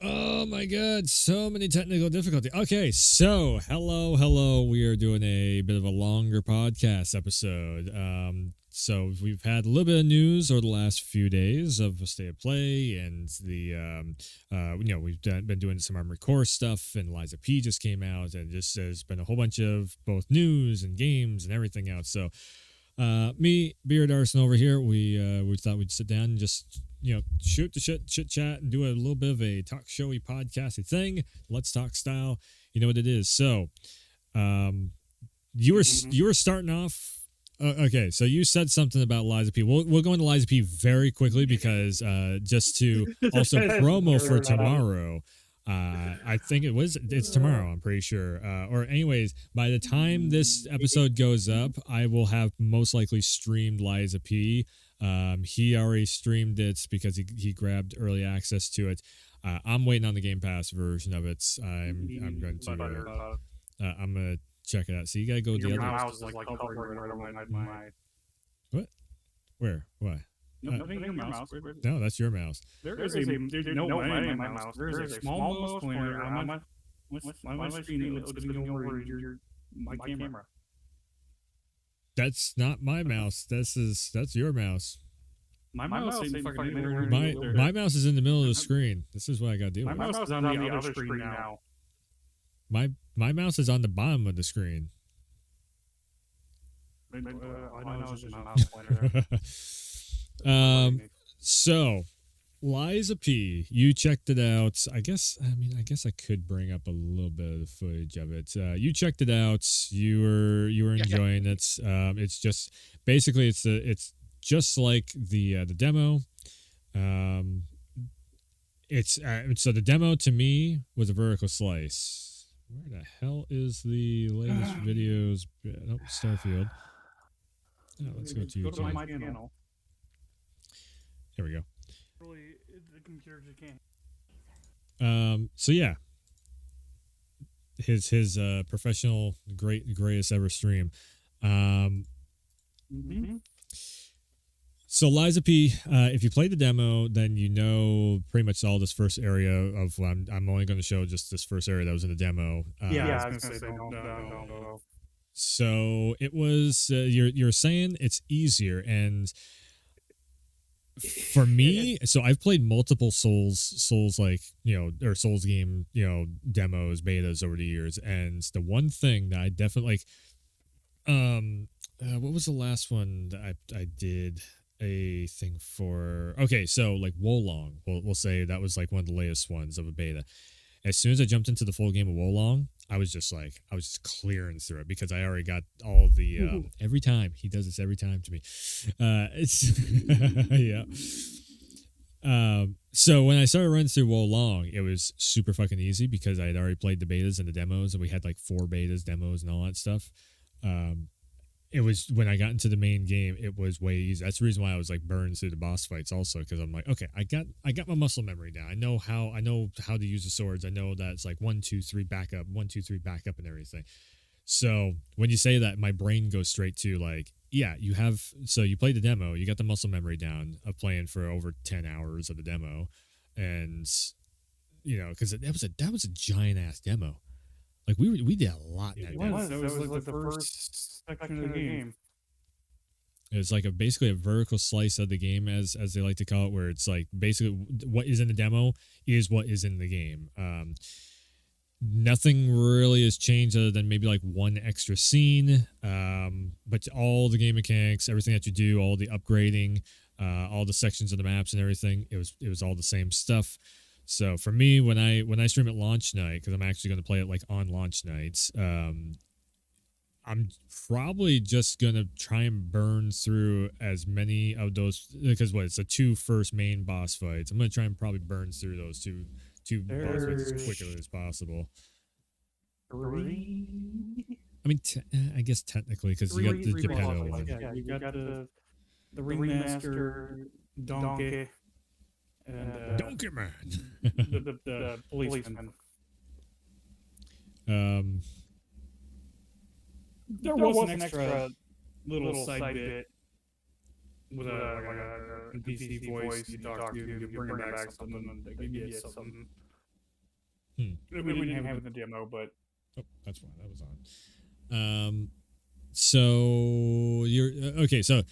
Oh my god, so many technical difficulty. Okay, so hello. We are doing a bit of a longer podcast episode. So we've had a little bit of news over the last few days of a state of play, and been doing some Armored Core stuff, and Liza P just came out, and just there's been a whole bunch of both news and games and everything out. So me, Beard Arson over here, we thought we'd sit down and just shoot the chit chat and do a little bit of a talk showy podcasty thing. Let's talk style. You know what it is. So, you were starting off. Okay, so you said something about Liza P. We'll go into Liza P very quickly because just to also promo for tomorrow. I think it's tomorrow, I'm pretty sure. Or anyways, by the time this episode goes up, I will have most likely streamed Liza P. He already streamed it because he grabbed early access to it. I'm waiting on the Game Pass version of it. I'm going to I'm gonna check it out. So you gotta go to the other. Mouse is like hovering right over my. What? Where? Why? Your mouse. No, that's your mouse. There's my mouse. There's a small mouse pointer on my screen. It's looking over my camera. That's not my mouse. That's your mouse. My mouse is my mouse is in the middle of the screen. This is what I got to deal with. My mouse is on the other screen now. My mouse is on the bottom of the screen. I know it's just a mouse pointer. So Liza P, you checked it out. I guess I could bring up a little bit of the footage of it. You checked it out. You were enjoying it. It's just basically it's just like the demo. So the demo to me was a vertical slice. Where the hell is the latest videos? Oh, Starfield. Oh, let's go to YouTube. Go to my channel. Here we go. Really, the computer just can't. So yeah, his professional greatest ever stream. So Liza P, if you play the demo, then you know pretty much all this first area of. I'm only going to show just this first area that was in the demo. I was going to say no. So it was. You're saying it's easier, and for me, so I've played multiple Souls or Souls game demos, betas over the years, and the one thing that I definitely what was the last one that I did a thing for? Okay, so like Wolong, we'll say that was like one of the latest ones of a beta. As soon as I jumped into the full game of Wolong, I was just clearing through it because I already got all the every time he does this every time to me. It's yeah. So when I started running through Wolong, it was super fucking easy because I had already played the betas and the demos, and we had like 4 betas, demos, and all that stuff. It was when I got into the main game, it was way easier. That's the reason why I was like burned through the boss fights also, because I'm like, okay, I got my muscle memory down. I know how to use the swords. I know that it's like 1, 2, 3 back up, 1, 2, 3 back up, and everything. So when you say that, my brain goes straight to like, yeah, you played the demo, you got the muscle memory down of playing for over 10 hours of the demo, and because that was a giant ass demo. Like we did a lot in that demo. That was like the first section of the game. It's like basically a vertical slice of the game, as they like to call it, where it's like basically what is in the demo is what is in the game. Nothing really has changed other than maybe like one extra scene. But all the game mechanics, everything that you do, all the upgrading, all the sections of the maps and everything, it was all the same stuff. So for me, when I stream at launch night, because I'm actually going to play it like on launch nights, I'm probably just going to try and burn through as many of those, because it's the 2 first main boss fights. I'm going to try and probably burn through those two boss fights as quickly as possible. 3? I mean, I guess technically, because you got the Geppetto one. Yeah, you got the ringmaster, Donkey. And Donkey Man. the policeman. There was an extra little side bit with a NPC voice. You talk to, you bring back something, and they give you something. We didn't have it in the demo, but that's why that was on. So you're okay. So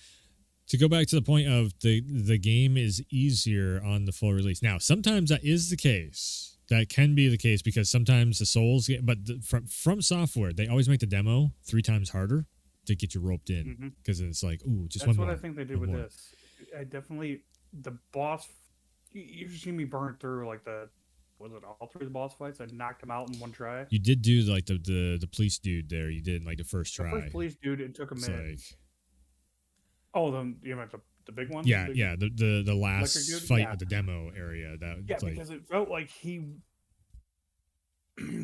to go back to the point of the game is easier on the full release. Now, sometimes that is the case. That can be the case because sometimes the souls get, but from software, they always make the demo 3 times harder to get you roped in because it's like, ooh, just that's one what more. I think they did with this. I definitely the boss. You see me burn through like was it all 3 of the boss fights? I knocked him out in one try. You did do like the police dude there. You did like the first try. The first police dude, it took a minute. Like, you meant the big one? Yeah, the last fight of the demo area. Because it felt like he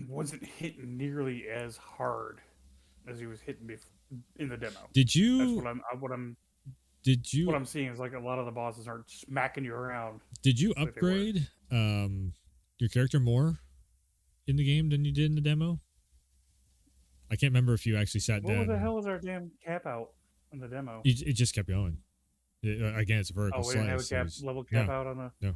wasn't hitting nearly as hard as he was hitting in the demo. Did you? That's what I'm. Did you? What I'm seeing is like a lot of the bosses aren't smacking you around. Did you upgrade your character more in the game than you did in the demo? I can't remember if you actually sat down. What the hell was our damn cap out in the demo? It just kept going. Again, it's a vertical slice. We didn't have a level cap out on the. No.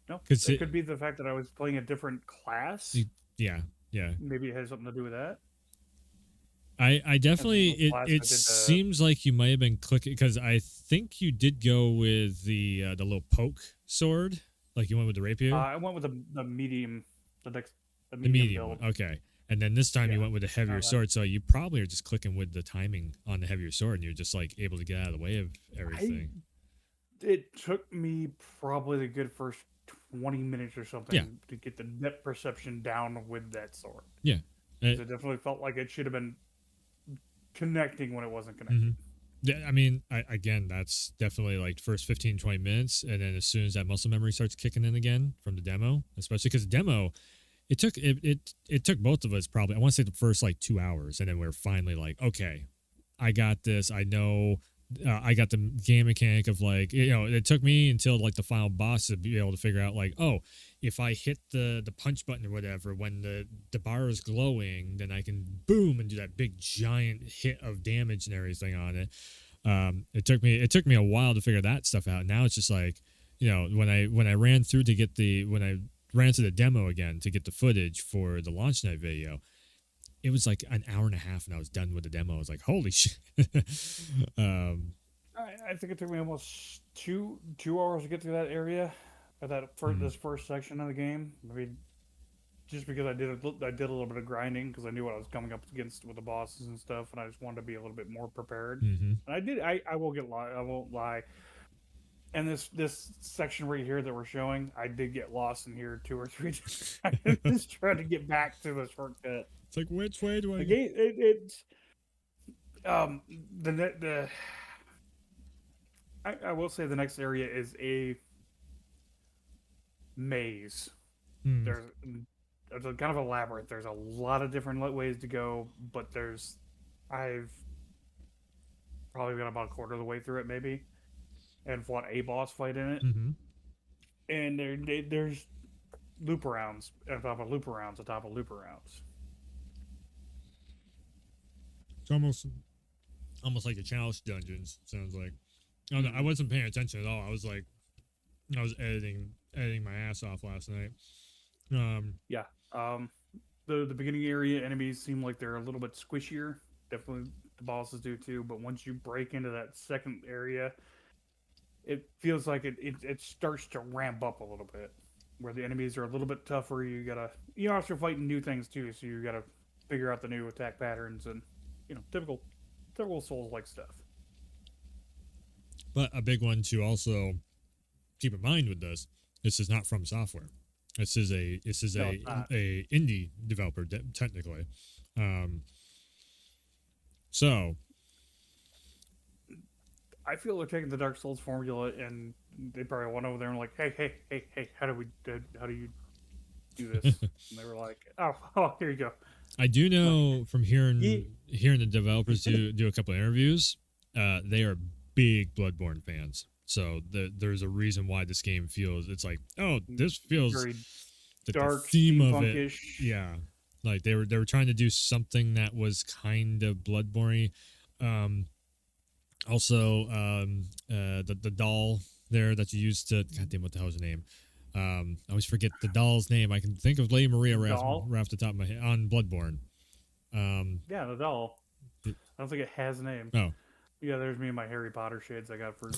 No, it could be the fact that I was playing a different class. Yeah. Maybe it has something to do with that. I definitely it seems like you might have been clicking because I think you did go with the little poke sword, like you went with the rapier. I went with the medium, the medium build. Okay, and then this time you went with a heavier sword, so you probably are just clicking with the timing on the heavier sword, and you're just like able to get out of the way of everything. It took me probably the good first 20 minutes or something to get the depth perception down with that sword. Yeah, it definitely felt like it should have been connecting when it wasn't connected. Mm-hmm. Yeah, I mean, again, that's definitely like first 15, 20 minutes, and then as soon as that muscle memory starts kicking in again from the demo, especially because the demo, it took both of us probably, I want to say the first like 2 hours, and then we're finally like, okay, I got this. I know. I got the game mechanic of like, it took me until like the final boss to be able to figure out like, oh, if I hit the punch button or whatever, when the bar is glowing, then I can boom and do that big giant hit of damage and everything on it. It took me a while to figure that stuff out. Now it's just like, when I ran through when I ran to the demo again to get the footage for the launch night video, it was like an hour and a half and I was done with the demo. I was like, holy shit. I think it took me almost two hours to get through that area, or this first section of the game. Maybe just because I did a little bit of grinding because I knew what I was coming up against with the bosses and stuff, and I just wanted to be a little bit more prepared. Mm-hmm. And I did. I won't lie. And this section right here that we're showing, I did get lost in here 2 or 3 times. I just trying to get back to the shortcut. It's like, which way do I go? I will say the next area is a maze. There's a kind of a labyrinth. There's a lot of different ways to go, but I've probably got about a quarter of the way through it maybe, and fought a boss fight in it. Mm-hmm. And there's loop arounds on top of loop arounds on top of loop arounds. It's almost like the challenge dungeons. Sounds like. Oh no, I wasn't paying attention at all. I was editing my ass off last night. The beginning area enemies seem like they're a little bit squishier. Definitely the bosses do too. But once you break into that second area, it feels like it starts to ramp up a little bit. Where the enemies are a little bit tougher. You're also fighting new things too, so you gotta figure out the new attack patterns and typical Souls-like stuff. But a big one to also keep in mind with this is not from software. This is a indie developer technically. So I feel they're taking the Dark Souls formula and they probably went over there and like, hey, how do you do this? And they were like, oh, here you go. I do know from hearing the developers do a couple of interviews, they are big Bloodborne fans. So there's a reason why this game feels, it's like, oh, this feels very dark, the theme of it. funkish. Yeah. Like they were trying to do something that was kind of Bloodborne. Also, the doll there that you used to, goddamn, what the hell's her name? I always forget the doll's name. I can think of Lady Maria right Doll. off the top of my head on Bloodborne. Yeah, the doll. It, I don't think it has a name. oh, Yeah, there's me and my Harry Potter shades I got for.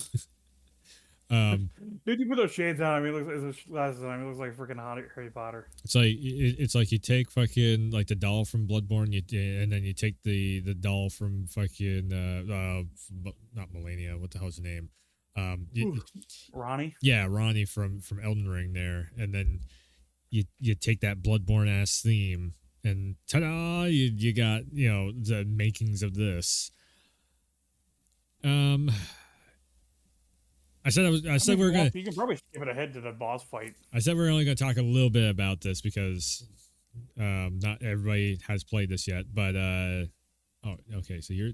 um, Dude, you put those shades on. I mean, it looks glasses on. It looks like freaking Harry Potter. it's like you take fucking like the doll from Bloodborne, and then you take the doll from fucking not Melania. What the hell's her name? Ronnie. Yeah, Ronnie from Elden Ring there, and then you take that Bloodborne ass theme, and ta-da, you got the makings of this. I said we were gonna. You can probably skip it ahead to the boss fight. I said we are only gonna talk a little bit about this because not everybody has played this yet. But oh, okay. So you're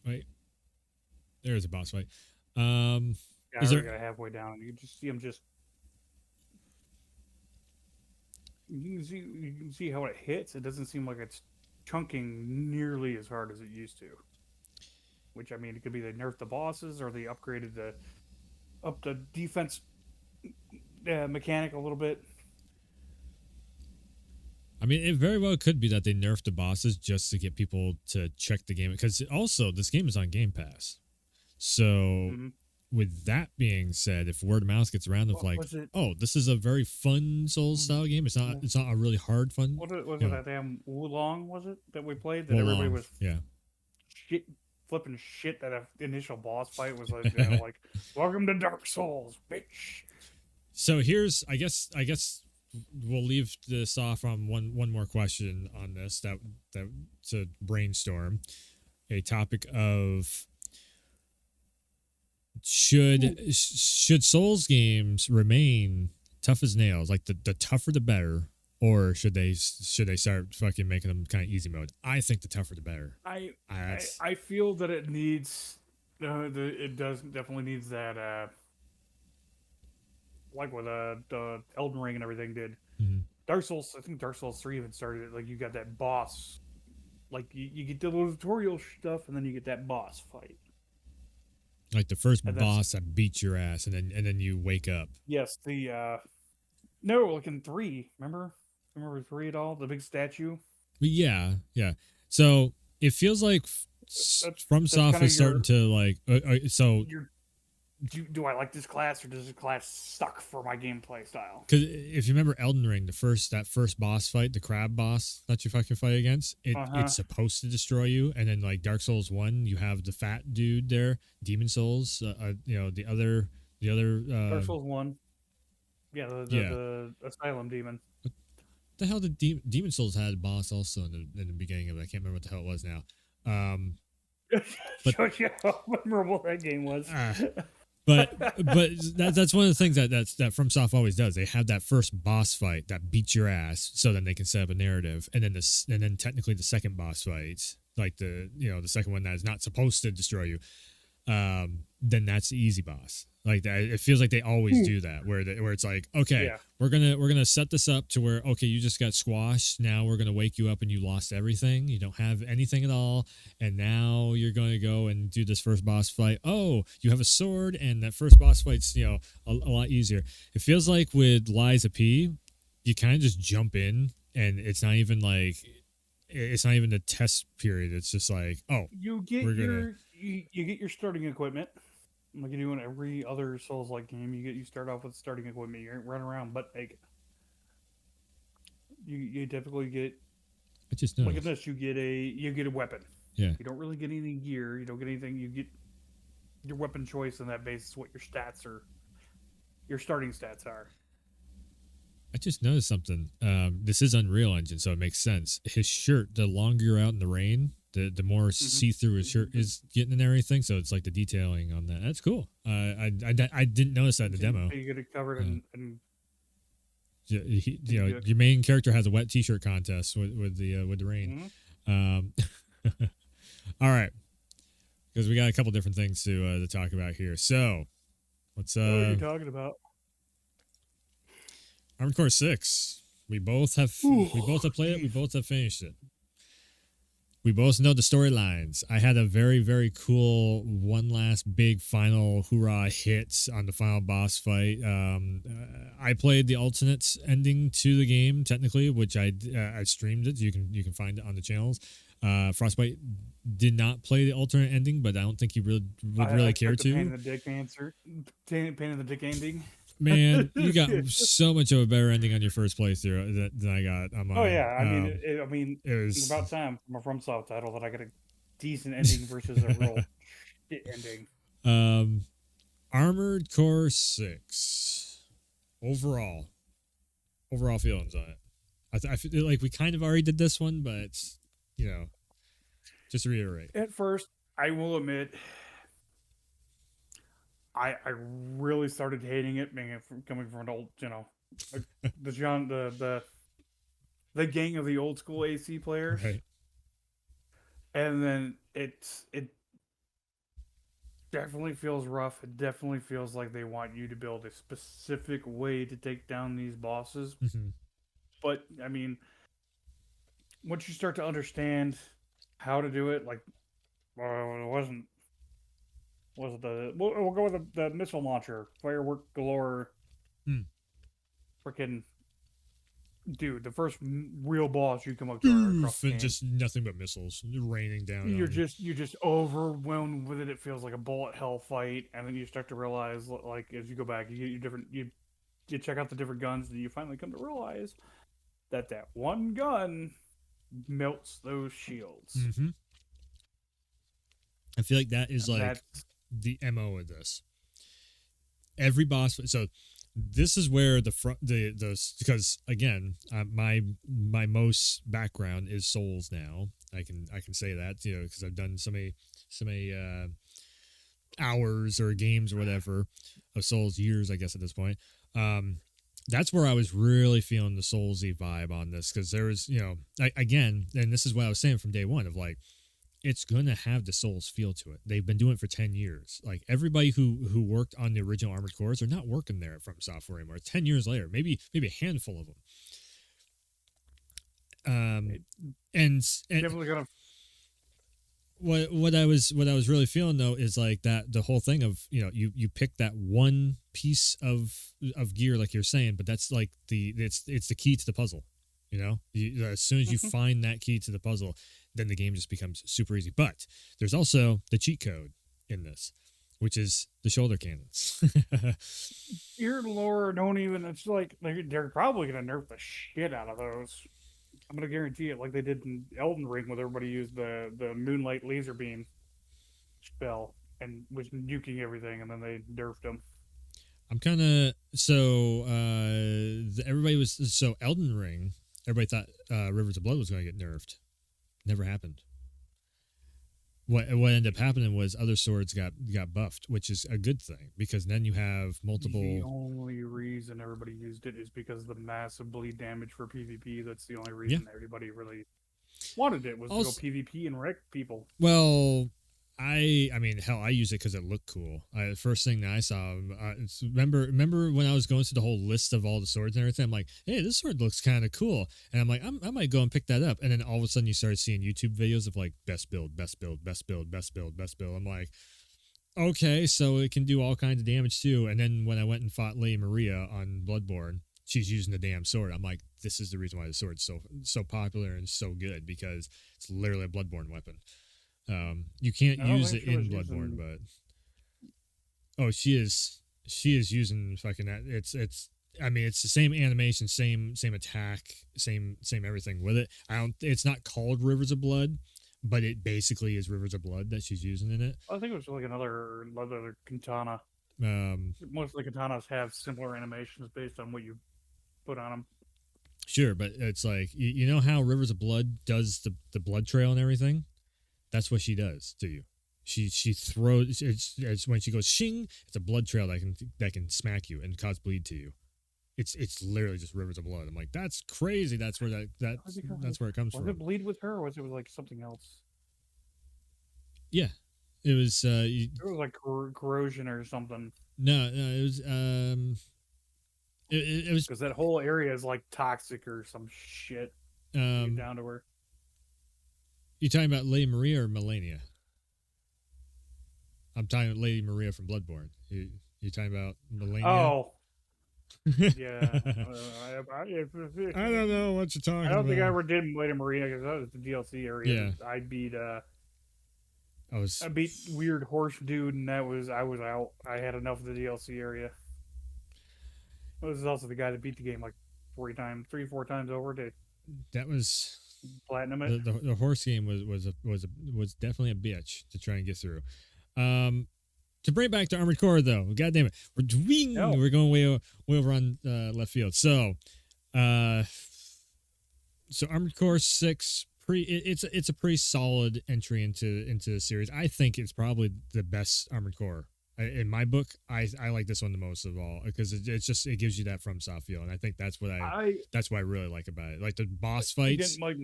wait. There's a boss fight. Yeah, is I there? got halfway down. You just see him just. You can see how it hits. It doesn't seem like it's chunking nearly as hard as it used to. Which, I mean, it could be they nerfed the bosses or they upgraded the defense mechanic a little bit. I mean, it very well could be that they nerfed the bosses just to get people to check the game. Because also, this game is on Game Pass. So, with that being said, if word of mouth gets around of oh, this is a very fun Souls style game. It's not a really hard fun. Was it that damn Wulong, was it, that we played? That Wulong, everybody was shit. Flipping shit that initial boss fight was like, like, welcome to Dark Souls, bitch. So here's, I guess we'll leave this off on one more question on this that to brainstorm a topic of should Souls games remain tough as nails, like the tougher the better, or should they start fucking making them kind of easy mode? I think the tougher the better. I feel that it needs it does definitely needs that like what the Elden Ring and everything did. Mm-hmm. Dark Souls, I think Dark Souls 3 even started it. Like you got that boss, like you get the little tutorial stuff, and then you get that boss fight. Like the first boss that beats your ass, and then you wake up. Yes, no, like in 3. Remember 3 at all? The big statue. Yeah. So it feels like FromSoft is starting to like. So do I like this class, or does this class suck for my gameplay style? Because if you remember Elden Ring, that first boss fight, the crab boss that you fucking fight against, it's supposed to destroy you. And then like Dark Souls 1, you have the fat dude there, Demon Souls. The other Dark Souls 1. Yeah, the Asylum Demon. What the hell did Demon Souls had a boss also in the beginning of it? I can't remember what the hell it was now. But yeah, how memorable that game was. But that's one of the things that FromSoft always does. They have that first boss fight that beats your ass, so then they can set up a narrative, and then technically the second boss fight, like the second one that is not supposed to destroy you, then that's the easy boss. Like that, it feels like they always do that, where it's like, okay, we're gonna set this up to where, okay, you just got squashed. Now we're gonna wake you up and you lost everything. You don't have anything at all, and now you're gonna go and do this first boss fight. Oh, you have a sword, and that first boss fight's a lot easier. It feels like with Lies of P, you kind of just jump in, and it's not even the test period. It's just like, oh, you get your starting equipment. Like you do in every other Souls-like game, you start off with starting equipment. You run around butt naked. You typically get. I just noticed. Like in this, you get a weapon. Yeah. You don't really get any gear. You don't get anything. You get your weapon choice on that basis. What your stats are. Your starting stats are. I just noticed something. This is Unreal Engine, so it makes sense. His shirt, the longer you're out in the rain, the more see-through his shirt is getting and everything. So it's like the detailing on that. That's cool. I didn't notice that in the demo. You get it covered in your main character has a wet T-shirt contest with the rain. All right, because we got a couple different things to talk about here. So let's. What are you talking about? Armored Core 6. We both have played it. We both have finished it. We both know the storylines. I had a very, very cool one last big final hoorah hit on the final boss fight. I played the alternate ending to the game technically, which I streamed it. You can find it on the channels. Frostbite did not play the alternate ending, but I don't think he really would really I care took the pain to. in the dick answer, pain in the dick ending. Man, you got so much of a better ending on your first playthrough than I got on Oh mine. yeah, I mean, I mean, It was about time from a FromSoft title that I get a decent ending versus a real shit ending. um, Armored Core 6. Overall. Overall feelings on it. I feel like we kind of already did this one, but, you know, just to reiterate. At first, I will admit, I really started hating it, being coming from an old, like the John the gang of the old school AC players, Right. and then it definitely feels rough. It definitely feels like they want you to build a specific way to take down these bosses. Mm-hmm. But I mean, once you start to understand how to do it, like it wasn't was it the we'll go with the missile launcher, firework galore, Mm. freaking dude. The first real boss you come up to across the And game, just nothing but missiles raining down on you. you're just overwhelmed with it. It feels like a bullet hell fight, and then you start to realize, like as you go back, you get your different you check out the different guns, and you finally come to realize that one gun melts those shields. Mm-hmm. I feel like that is And like that's the MO of this. Every boss. So this is where the because again, my most background is Souls now. I can say that, because I've done so many hours or games or whatever of Souls, years I guess at this point. That's where I was really feeling the Soulsy vibe on this, because there was, again, and this is what I was saying from day one of like, it's going to have the Souls feel to it. They've been doing it for 10 years. Like everybody who worked on the original Armored Cores are not working there from software anymore. 10 years later, maybe a handful of them. And definitely gonna. what I was really feeling though is like that the whole thing of, you pick that one piece of gear like you're saying, but that's like it's the key to the puzzle. As soon as you find that key to the puzzle, then the game just becomes super easy. But there's also the cheat code in this, which is the shoulder cannons. Dear Lord, don't even. It's like they're probably gonna nerf the shit out of those. I'm gonna guarantee it, like they did in Elden Ring, where everybody used the Moonlight laser beam spell and was nuking everything, and then they nerfed them. I'm kind of so everybody was so Elden Ring. Everybody thought Rivers of Blood was going to get nerfed. Never happened. What ended up happening was other swords got buffed, which is a good thing, because then you have multiple. The only reason everybody used it is because of the massive bleed damage for PvP. That's the only reason everybody really wanted it, was to go PvP and wreck people. Well, I mean, hell, I use it because it looked cool. The first thing that I saw, remember when I was going through the whole list of all the swords and everything, I'm like, hey, this sword looks kind of cool. And I'm like, I might go and pick that up. And then all of a sudden you started seeing YouTube videos of like best build, best build, best build, best build, best build. I'm like, okay, so it can do all kinds of damage too. And then when I went and fought Lady Maria on Bloodborne, she's using the damn sword. I'm like, this is the reason why the sword's so popular and so good, because it's literally a Bloodborne weapon. You can't use it in Bloodborne, but she is using fucking that. It's I mean, it's the same animation, same attack, same everything with it. It's not called Rivers of Blood, but it basically is Rivers of Blood that she's using in it. I think it was like another katana. Most of the katanas have similar animations based on what you put on them. Sure, but it's like, you know how Rivers of Blood does the blood trail and everything? That's what she does to you. She throws, it's when she goes shing, it's a blood trail that can smack you and cause bleed to you. It's literally just Rivers of Blood. I'm like, that's crazy. That's where that's where it comes from. Was it bleed with her, or was it like something else? Yeah, it was. It was like corrosion or something. No, it was. It was because that whole area is like toxic or some shit. Down to her. You talking about Lady Maria or Melania? I'm talking about Lady Maria from Bloodborne. You talking about Melania? Oh, yeah. I don't know what you're I talking don't think I about. ever did Lady Maria because that was the DLC area. Yeah, I beat I was. I beat weird horse dude, and I was out. I had enough of the DLC area. This is also the guy that beat the game like 4 times over to That was platinum it. the horse game was definitely a bitch to try and get through. Um, to bring it back to Armored Core though, god damn it, No, we're going way over on left field. So, uh, so Armored Core 6 it's a pretty solid entry into the series. I think it's probably the best Armored Core. In my book, I like this one the most of all because it's just it gives you that FromSoft feel, and I think that's what I I really like about it. Like the boss again fights like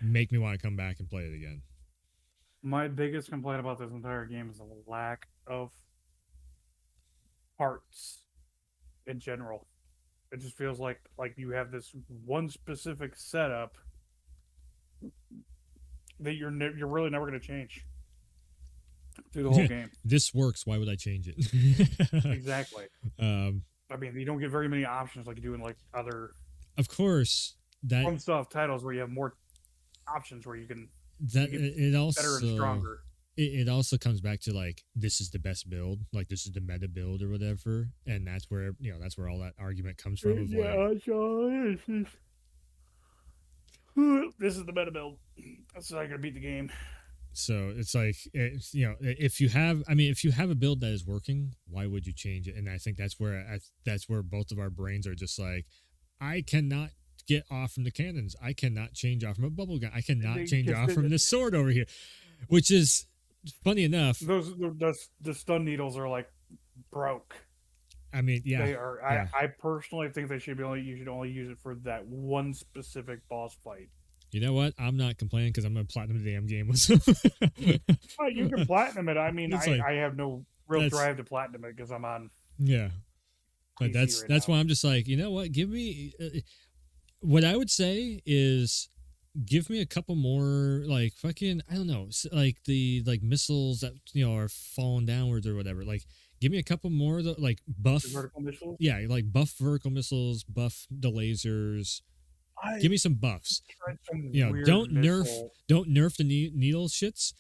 make me want to come back and play it again. my biggest complaint about this entire game is the lack of parts in general. It just feels like you have this one specific setup that you're really never going to change through the whole game. This works. Why would I change it? Exactly. um, I mean, you don't get very many options like you do in like other of course, that fun stuff titles where you have more options where you can that get it better and also stronger. it also comes back to like this is the best build, like this is the meta build or whatever, and that's where that's where all that argument comes from. Of like, so this is the meta build. That's not gonna beat the game. so it's like if you have a build that is working, why would you change it? And I think that's where both of our brains are just like, I cannot get off from the cannons. I cannot change off from a bubble gun. I cannot change off from this sword over here, which is funny enough. The stun needles are like broke. I mean, yeah, They are. yeah. I personally think they should be you should only use it for that one specific boss fight. You know what? I'm not complaining because I'm gonna platinum the damn game with Oh, you can platinum it. I mean, like, I have no real drive to platinum it because I'm on. Yeah, but PC that's right why now. I'm just like, you know what? Give me what I would say is give me a couple more like fucking I don't know like the like missiles that are falling downwards or whatever. Like give me a couple more like buff The vertical missiles. yeah, like buff vertical missiles, buff the lasers. Give I me some buffs. tried some weird Don't missile. nerf the needle shits.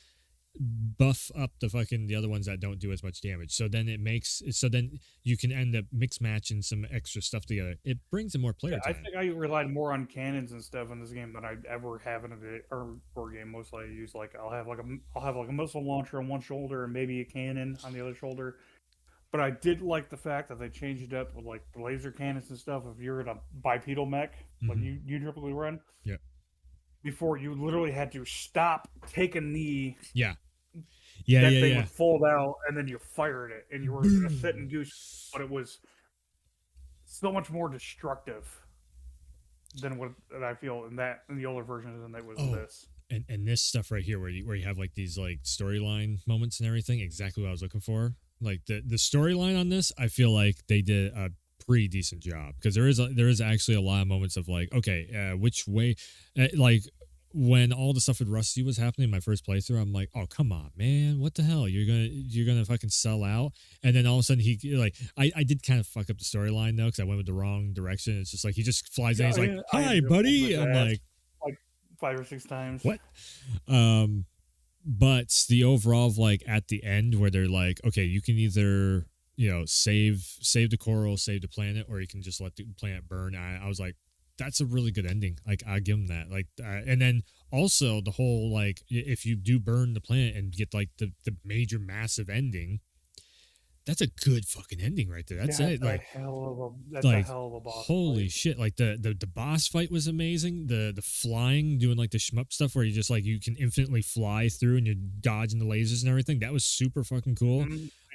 Buff up the other ones that don't do as much damage. So then then you can end up mix matching some extra stuff together. It brings in more player I time. think I relied more on cannons and stuff in this game than I ever have in a or game. Mostly I use like I'll have like a missile launcher on one shoulder and maybe a cannon on the other shoulder. But I did like the fact that they changed it up with like the laser cannons and stuff. If you're in a bipedal mech, like you typically run, Yeah. before you literally had to stop, take a knee. Yeah. That thing would fold out, and then you fired it, and you were gonna sit and do. But it was so much more destructive than what I feel in the older versions than it was in this. And this stuff right here where you have like these like storyline moments and everything, exactly what I was looking for. Like the storyline on this, I feel like they did a pretty decent job because there is actually a lot of moments of like, okay, which way, like when all the stuff with Rusty was happening in my first playthrough, I'm like, oh come on, man, what the hell? You're gonna fucking sell out, and then all of a sudden he like I did kind of fuck up the storyline though because I went with the wrong direction. It's just like he just flies in, he's like, hi buddy, I'm like 5 or 6 times. What? But the overall of like at the end where they're like, okay, you can either save the coral, save the planet, or you can just let the planet burn. I was like, that's a really good ending. Like I give them that. Like, and then also the whole like if you do burn the planet and get like the major massive ending. That's a good fucking ending right there. That's it. Like that's a hell of a boss. Holy shit! Like the boss fight was amazing. The flying, doing like the shmup stuff where you just like you can infinitely fly through and you're dodging the lasers and everything. That was super fucking cool.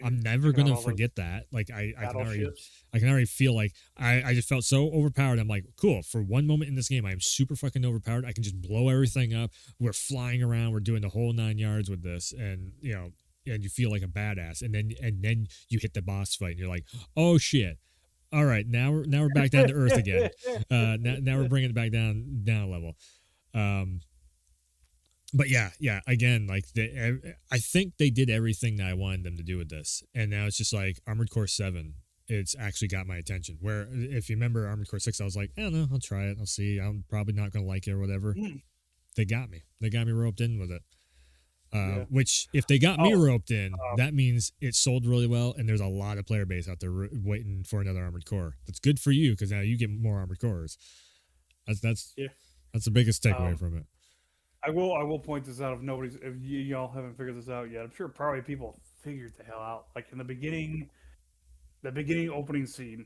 I'm never gonna forget that. Like I can already feel like I just felt so overpowered. I'm like, cool. For one moment in this game, I am super fucking overpowered. I can just blow everything up. We're flying around. We're doing the whole 9 yards with this, and and you feel like a badass, and then you hit the boss fight, and you're like, oh shit! All right, now we're back down to earth again. Now we're bringing it back down a level. But yeah. Again, like I think they did everything that I wanted them to do with this, and now it's just like Armored Core 7. It's actually got my attention. Where if you remember Armored Core 6, I was like, I don't know, I'll try it, I'll see. I'm probably not going to like it or whatever. Mm, They got me. They got me roped in with it. yeah. Which, if they got me Oh, roped in, uh, that means it sold really well, and there's a lot of player base out there waiting for another Armored Core. That's good for you because now you get more Armored Cores. That's yeah. that's the biggest takeaway Um, from it. I will point this out if nobody's if y'all haven't figured this out yet. I'm sure probably people figured the hell out. Like in the beginning opening scene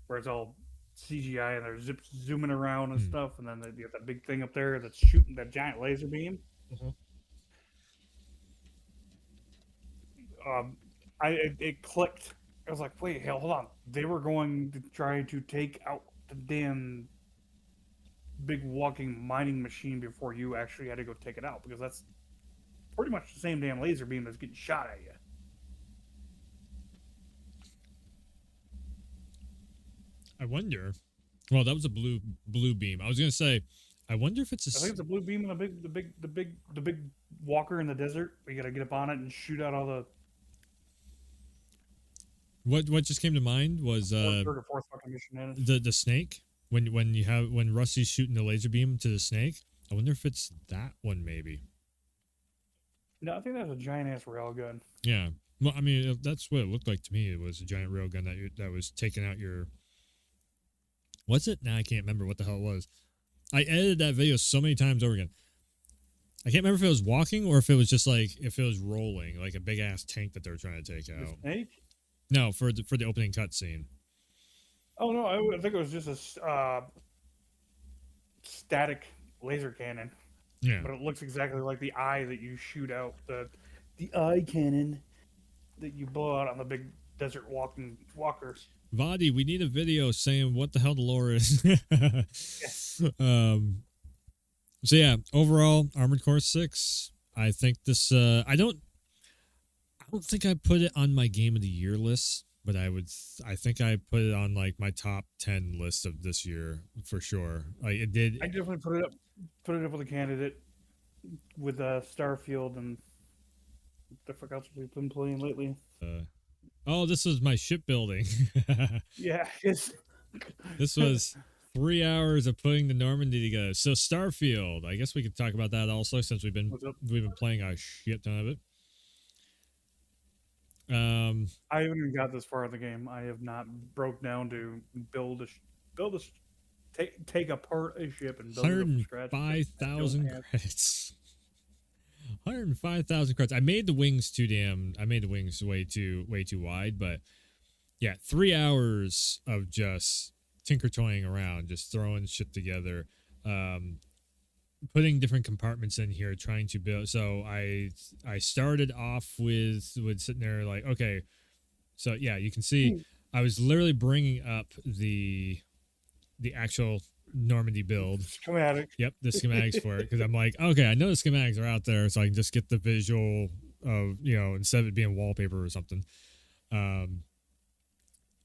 where it's all CGI and they're zooming around and Hmm. stuff, and then you got that big thing up there that's shooting that giant laser beam. Mhm. Um, it clicked. I was like, wait, hell, hold on. They were going to try to take out the damn big walking mining machine before you actually had to go take it out because that's pretty much the same damn laser beam that's getting shot at you. I wonder. Well, that was a blue beam. I was gonna say, I wonder if it's I think it's a blue beam and the big walker in the desert. You got to get up on it and shoot out all the what just came to mind was third or fourth fucking mission in it. the snake when Rusty's shooting the laser beam to the snake. I wonder if it's that one maybe. No, I think that's a giant ass railgun. Yeah. Well, I mean, that's what it looked like to me. It was a giant railgun that was taking out your. What's it? Now I can't remember what the hell it was. I edited that video so many times over again. I can't remember if it was walking or if it was just like if it was rolling, like a big ass tank that they were trying to take The out. snake? No, for the opening cutscene. Oh no, I think it was just a static laser cannon, Yeah. but it looks exactly like the eye that you shoot out the eye cannon that you blow out on the big desert walker. Vadi, we need a video saying what the hell the lore is. Yeah. So yeah, overall, Armored Core 6. I think this. I don't think I put it on my Game of the Year list, but I think I put it on like my top 10 list of this year for sure. Like it did. I definitely put it up with a candidate with Starfield and the fuck else we've been playing lately. Uh, oh, this was my shipbuilding. Yeah, it's This was 3 hours of putting the Normandy together. So Starfield, I guess we could talk about that also since what's up? we've been playing a shit ton of it. I haven't even got this far in the game. I have not broke down to build a take apart a ship and build it up from scratch. I don't 105,000 have. credits. 105,000 credits. I made the wings too damn. I made the wings way too wide, but yeah, 3 hours of just tinker toying around, just throwing shit together, um, putting different compartments in here, trying to build. So I started off with sitting there like, okay, so yeah, you can see I was literally bringing up the actual Normandy build. Schematic. Yep, the schematics for it because I'm like, okay, I know the schematics are out there, so I can just get the visual of instead of it being wallpaper or something.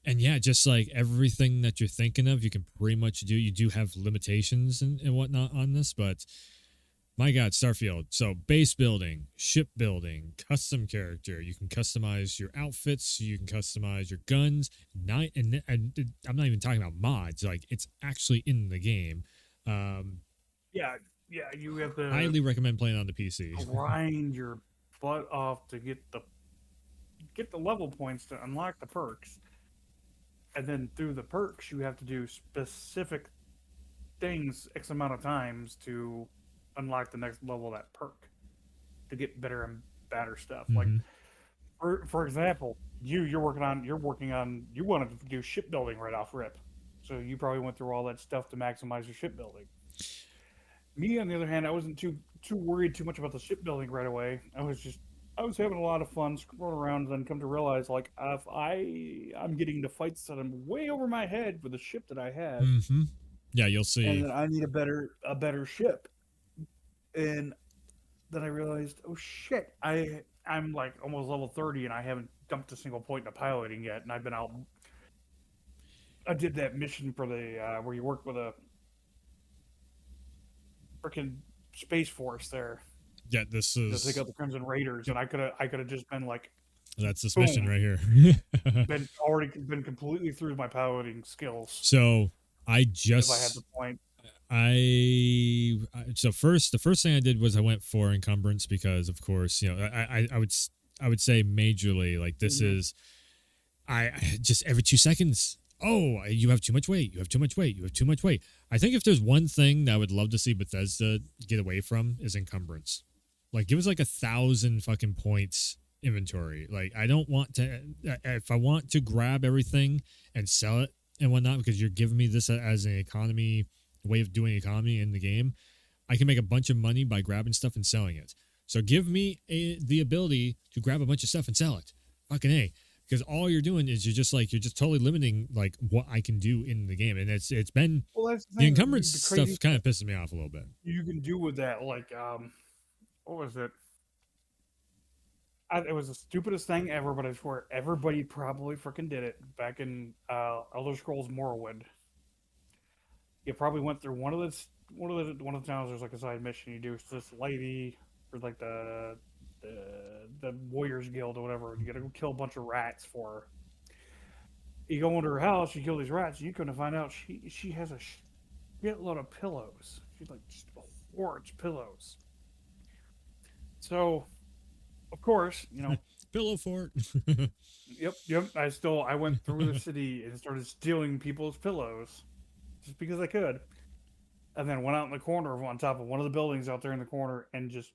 And yeah, just like everything that you're thinking of, you can pretty much do. You do have limitations and whatnot on this, but my God, Starfield. So base building, ship building, custom character. You can customize your outfits. You can customize your guns. And I'm not even talking about mods. Like it's actually in the game. Yeah, yeah. You have to Highly recommend playing on the PC. grind your butt off to get the level points to unlock the perks, and then through the perks you have to do specific things x amount of times to unlock the next level of that perk to get better and better stuff. Like Mm-hmm. for example, you're working on you wanted to do shipbuilding right off rip, so you probably went through all that stuff to maximize your shipbuilding. Me, on the other hand, I wasn't too worried too much about the shipbuilding right away. I was having a lot of fun scrolling around, and then come to realize like if I'm getting to fights that I'm way over my head with the ship that I have, Mm-hmm. Yeah, you'll and see. then I need a better ship. And then I realized, oh shit, I'm like almost level 30 and I haven't dumped a single point in the piloting yet, and I've been out. I did that mission for the where you work with a freaking Space Force there Yeah, this to take is out the Crimson Raiders, and I could have just been like, that's this mission boom, right here. been completely through my piloting skills So I if I had the just point. so first the first thing I did was I went for encumbrance because of course I would say majorly like this Mm-hmm. is I just every 2 seconds. Oh, you have too much weight. You have too much weight. You have too much weight. I think if there's one thing that I would love to see Bethesda get away from is encumbrance. Like, give us like 1,000 fucking points inventory. Like, I don't want to. If I want to grab everything and sell it and whatnot, because you're giving me this as an economy way of doing economy in the game, I can make a bunch of money by grabbing stuff and selling it. So give me the ability to grab a bunch of stuff and sell it. Fucking A, because all you're doing is you're just totally limiting like what I can do in the game, and it's been Well, that's the the thing. encumbrance The stuff crazy kind of pisses me off a little bit. you can do with that, like, what was it? It was the stupidest thing ever, but I swear everybody probably freaking did it back in Elder Scrolls Morrowind. You probably went through one of the towns. There's like a side mission you do. It's this lady for like the Warriors Guild or whatever. You got to go kill a bunch of rats for her. You go into her house, you kill these rats, and you come to find out she has a shitload of pillows. She's like just hoards pillows. So of course, Pillow fort. yep. I went through the city and started stealing people's pillows just because I could, and then went out in the corner on top of one of the buildings out there in the corner and just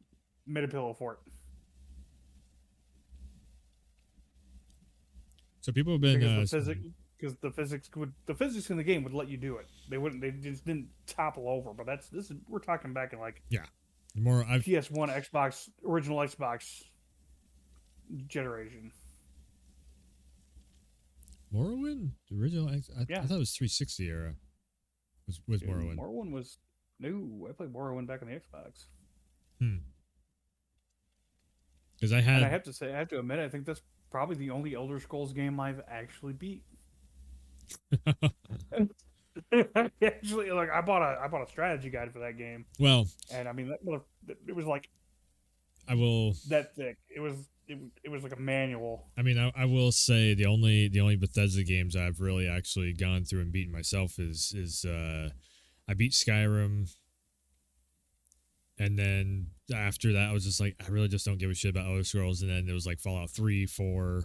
made a pillow fort. So people have been Because the physics in the game would let you do it. They just didn't topple over. But we're talking back in like yeah more I've PS1, Xbox, original Xbox generation. Morrowind the original I Yeah, thought it was 360 era was dude, Morrowind. Morrowind was new. I played Morrowind back on the Xbox. Because I And had I have to admit, I think that's probably the only Elder Scrolls game I've actually beat. Actually, like I bought a strategy guide for that game, well and I mean it was like I will that thick. It was like a manual. I mean, I will say the only Bethesda games I've really actually gone through and beaten myself is I beat Skyrim, and then after that I was just like I really just don't give a shit about Elder Scrolls, and then it was like Fallout 3, 4,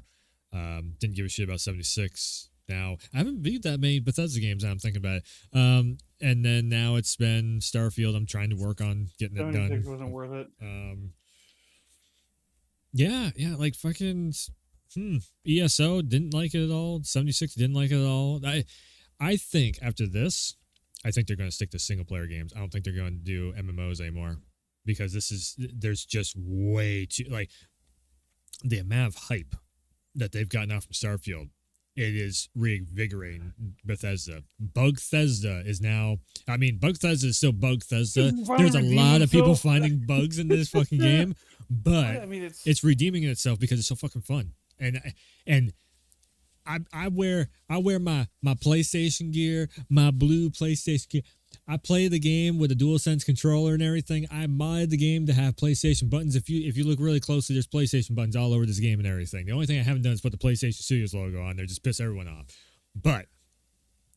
didn't give a shit about 76. Now I haven't beat that many Bethesda games. Now I'm thinking about it, and then now it's been Starfield. I'm trying to work on getting it done. 76 wasn't worth it. Yeah, like fucking ESO didn't like it at all. 76 didn't like it at all. I think after this, I think they're going to stick to single player games. I don't think they're going to do MMOs anymore because there's just way too like the amount of hype that they've gotten out from Starfield. It is reinvigorating Bethesda. Bugthesda is now. I mean, Bugthesda is still Bugthesda. There's a lot of people finding bugs in this fucking game, but I mean, it's redeeming itself because it's so fucking fun. And I wear my PlayStation gear, my blue PlayStation gear. I play the game with a DualSense controller and everything. I modded the game to have PlayStation buttons. If you look really closely, there's PlayStation buttons all over this game and everything. The only thing I haven't done is put the PlayStation Studios logo on there, just piss everyone off. But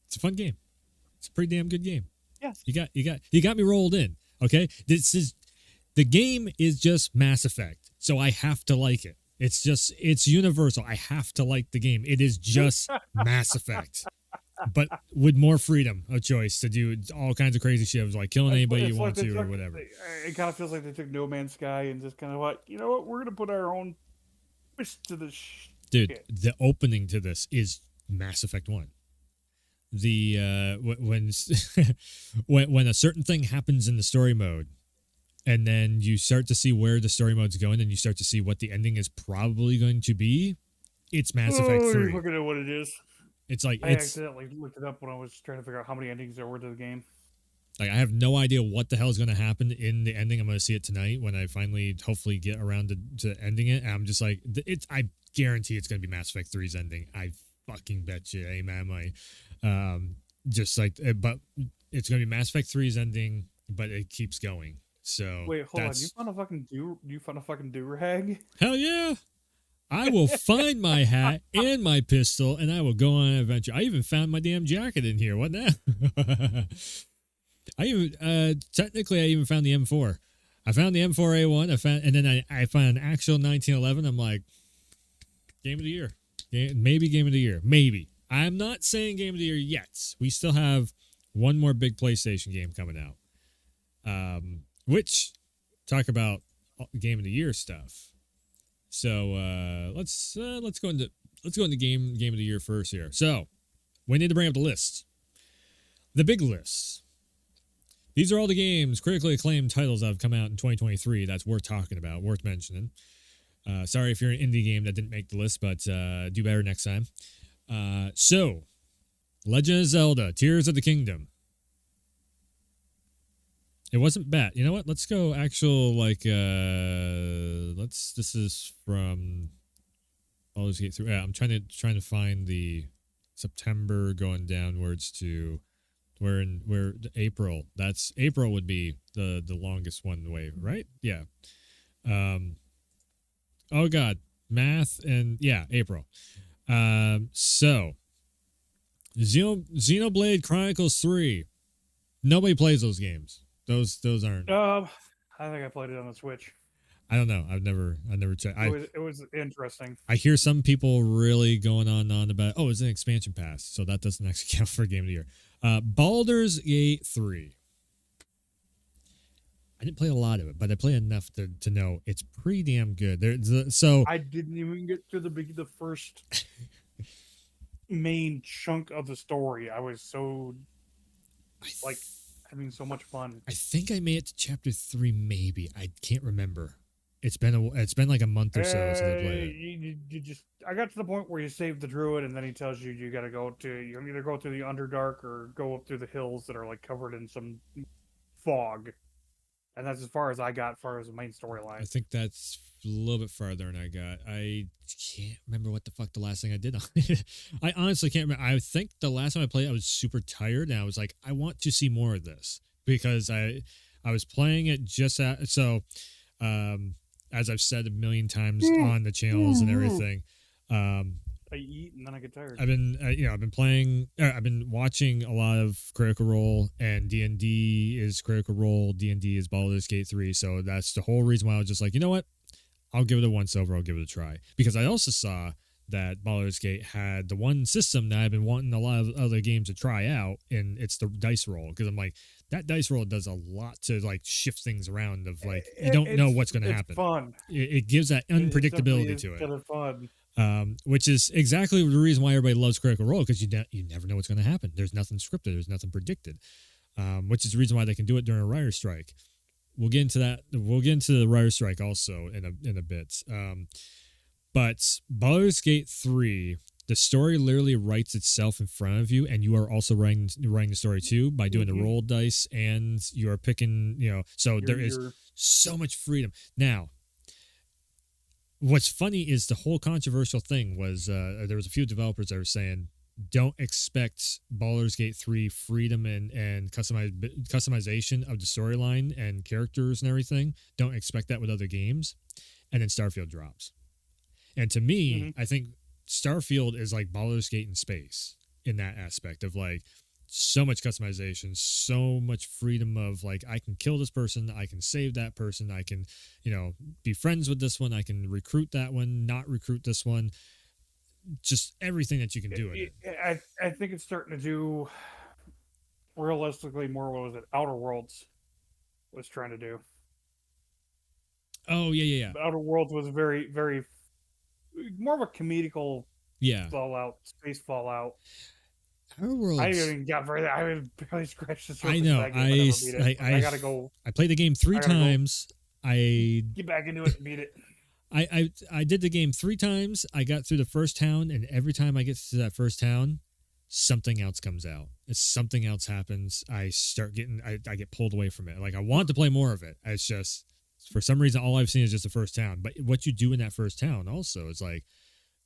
it's a fun game. It's a pretty damn good game. Yes. You got me rolled in. Okay, the game is just Mass Effect, so I have to like it. It's universal. I have to like the game. It is just Mass Effect, but with more freedom of choice to do all kinds of crazy shit, like killing anybody you want to or whatever. It kind of feels like they took No Man's Sky and just kind of like, you know what, we're gonna put our own twist to this. Dude, the opening to this is Mass Effect 1. The when a certain thing happens in the story mode, and then you start to see where the story mode's going, and you start to see what the ending is probably going to be. It's Mass Effect 3. You're looking at what it is. It's like I accidentally looked it up when I was trying to figure out how many endings there were to the game. Like I have no idea what the hell is going to happen in the ending. I'm going to see it tonight when I finally, hopefully, get around to ending it. And I'm just like, I guarantee it's going to be Mass Effect 3's ending. I fucking bet you, amen. Just like, but it's going to be Mass Effect 3's ending, but it keeps going. So Wait, hold on. that's You found a fucking do rag? hell yeah. I will find my hat and my pistol, and I will go on an adventure. I even found my damn jacket in here. What now? I even technically I even found the M4. I found the M4A1. And then I found an actual 1911. I'm like, game of the year, maybe game of the year, maybe. I'm not saying game of the year yet. We still have one more big PlayStation game coming out. Which talk about game of the year stuff. So let's go into game of the year first here. So we need to bring up the list, the big list. These are all the games, critically acclaimed titles that have come out in 2023 that's worth talking about, worth mentioning. Sorry if you're an indie game that didn't make the list, but do better next time. So, Legend of Zelda: Tears of the Kingdom. It wasn't bad. You know what? Let's go actual, like, this is from Baldur's Gate 3. Yeah, I'm trying to find the September going downwards to where April. That's April would be the longest one away, right? Yeah. Oh God, math and yeah, April. So Xenoblade Chronicles 3. Nobody plays those games. Those aren't. I think I played it on the Switch. I don't know. I've never checked. It was interesting. I hear some people really going on about. Oh, it's an expansion pass, so that doesn't actually count for game of the year. Baldur's Gate 3. I didn't play a lot of it, but I played enough to know it's pretty damn good. So I didn't even get to the first main chunk of the story. I was so having so much fun. I think I made it to chapter 3, maybe. I can't remember. It's been like a month or so since I played it. You just I got to the point where you save the druid, and then he tells you got to you either go through the Underdark or go up through the hills that are like covered in some fog. And that's as far as I got, as far as the main storyline. I think that's a little bit farther than I got. I can't remember what the fuck the last thing I did on it. I honestly can't remember. I think the last time I played, I was super tired, and I was like, I want to see more of this because I was playing it just at so. As I've said a million times on the channels and everything. I eat and then I get tired. I've been playing. I've been watching a lot of Critical Role, and D&D is Critical Role. D&D is Baldur's Gate 3. So that's the whole reason why I was just like, you know what? I'll give it a once over. I'll give it a try because I also saw that Baldur's Gate had the one system that I've been wanting a lot of other games to try out, and it's the dice roll. Because I'm like, that dice roll does a lot to like shift things around. Of like, you don't know what's going to happen. Fun. It gives that unpredictability to it. Kind of fun. Which is exactly the reason why everybody loves Critical Role, because you never know what's going to happen. There's nothing scripted. There's nothing predicted. Which is the reason why they can do it during a writer's strike. We'll get into that. We'll get into the writer's strike also in a bit. But Baldur's Gate 3, the story literally writes itself in front of you, and you are also writing the story too by doing the roll dice, and you are picking, so there is so much freedom. Now, what's funny is the whole controversial thing was there was a few developers that were saying, don't expect Baldur's Gate 3 freedom and customization of the storyline and characters and everything. Don't expect that with other games. And then Starfield drops. And to me, I think Starfield is like Baldur's Gate in space in that aspect of like so much customization, so much freedom of like, I can kill this person, I can save that person, I can, be friends with this one, I can recruit that one, not recruit this one. Just everything that you can do in it. I think it's starting to do realistically more what was it Outer Worlds was trying to do. Oh yeah. Outer Worlds was very, very more of a comedical Fallout, space Fallout. Outer Worlds. I even got very. I barely scratched the surface. I know. I gotta go. I played the game 3 times. I get back into it and beat it. I did the game 3 times. I got through the first town, and every time I get to that first town, something else comes out. Something else happens. I get pulled away from it. Like I want to play more of it. It's just for some reason all I've seen is just the first town. But what you do in that first town also is like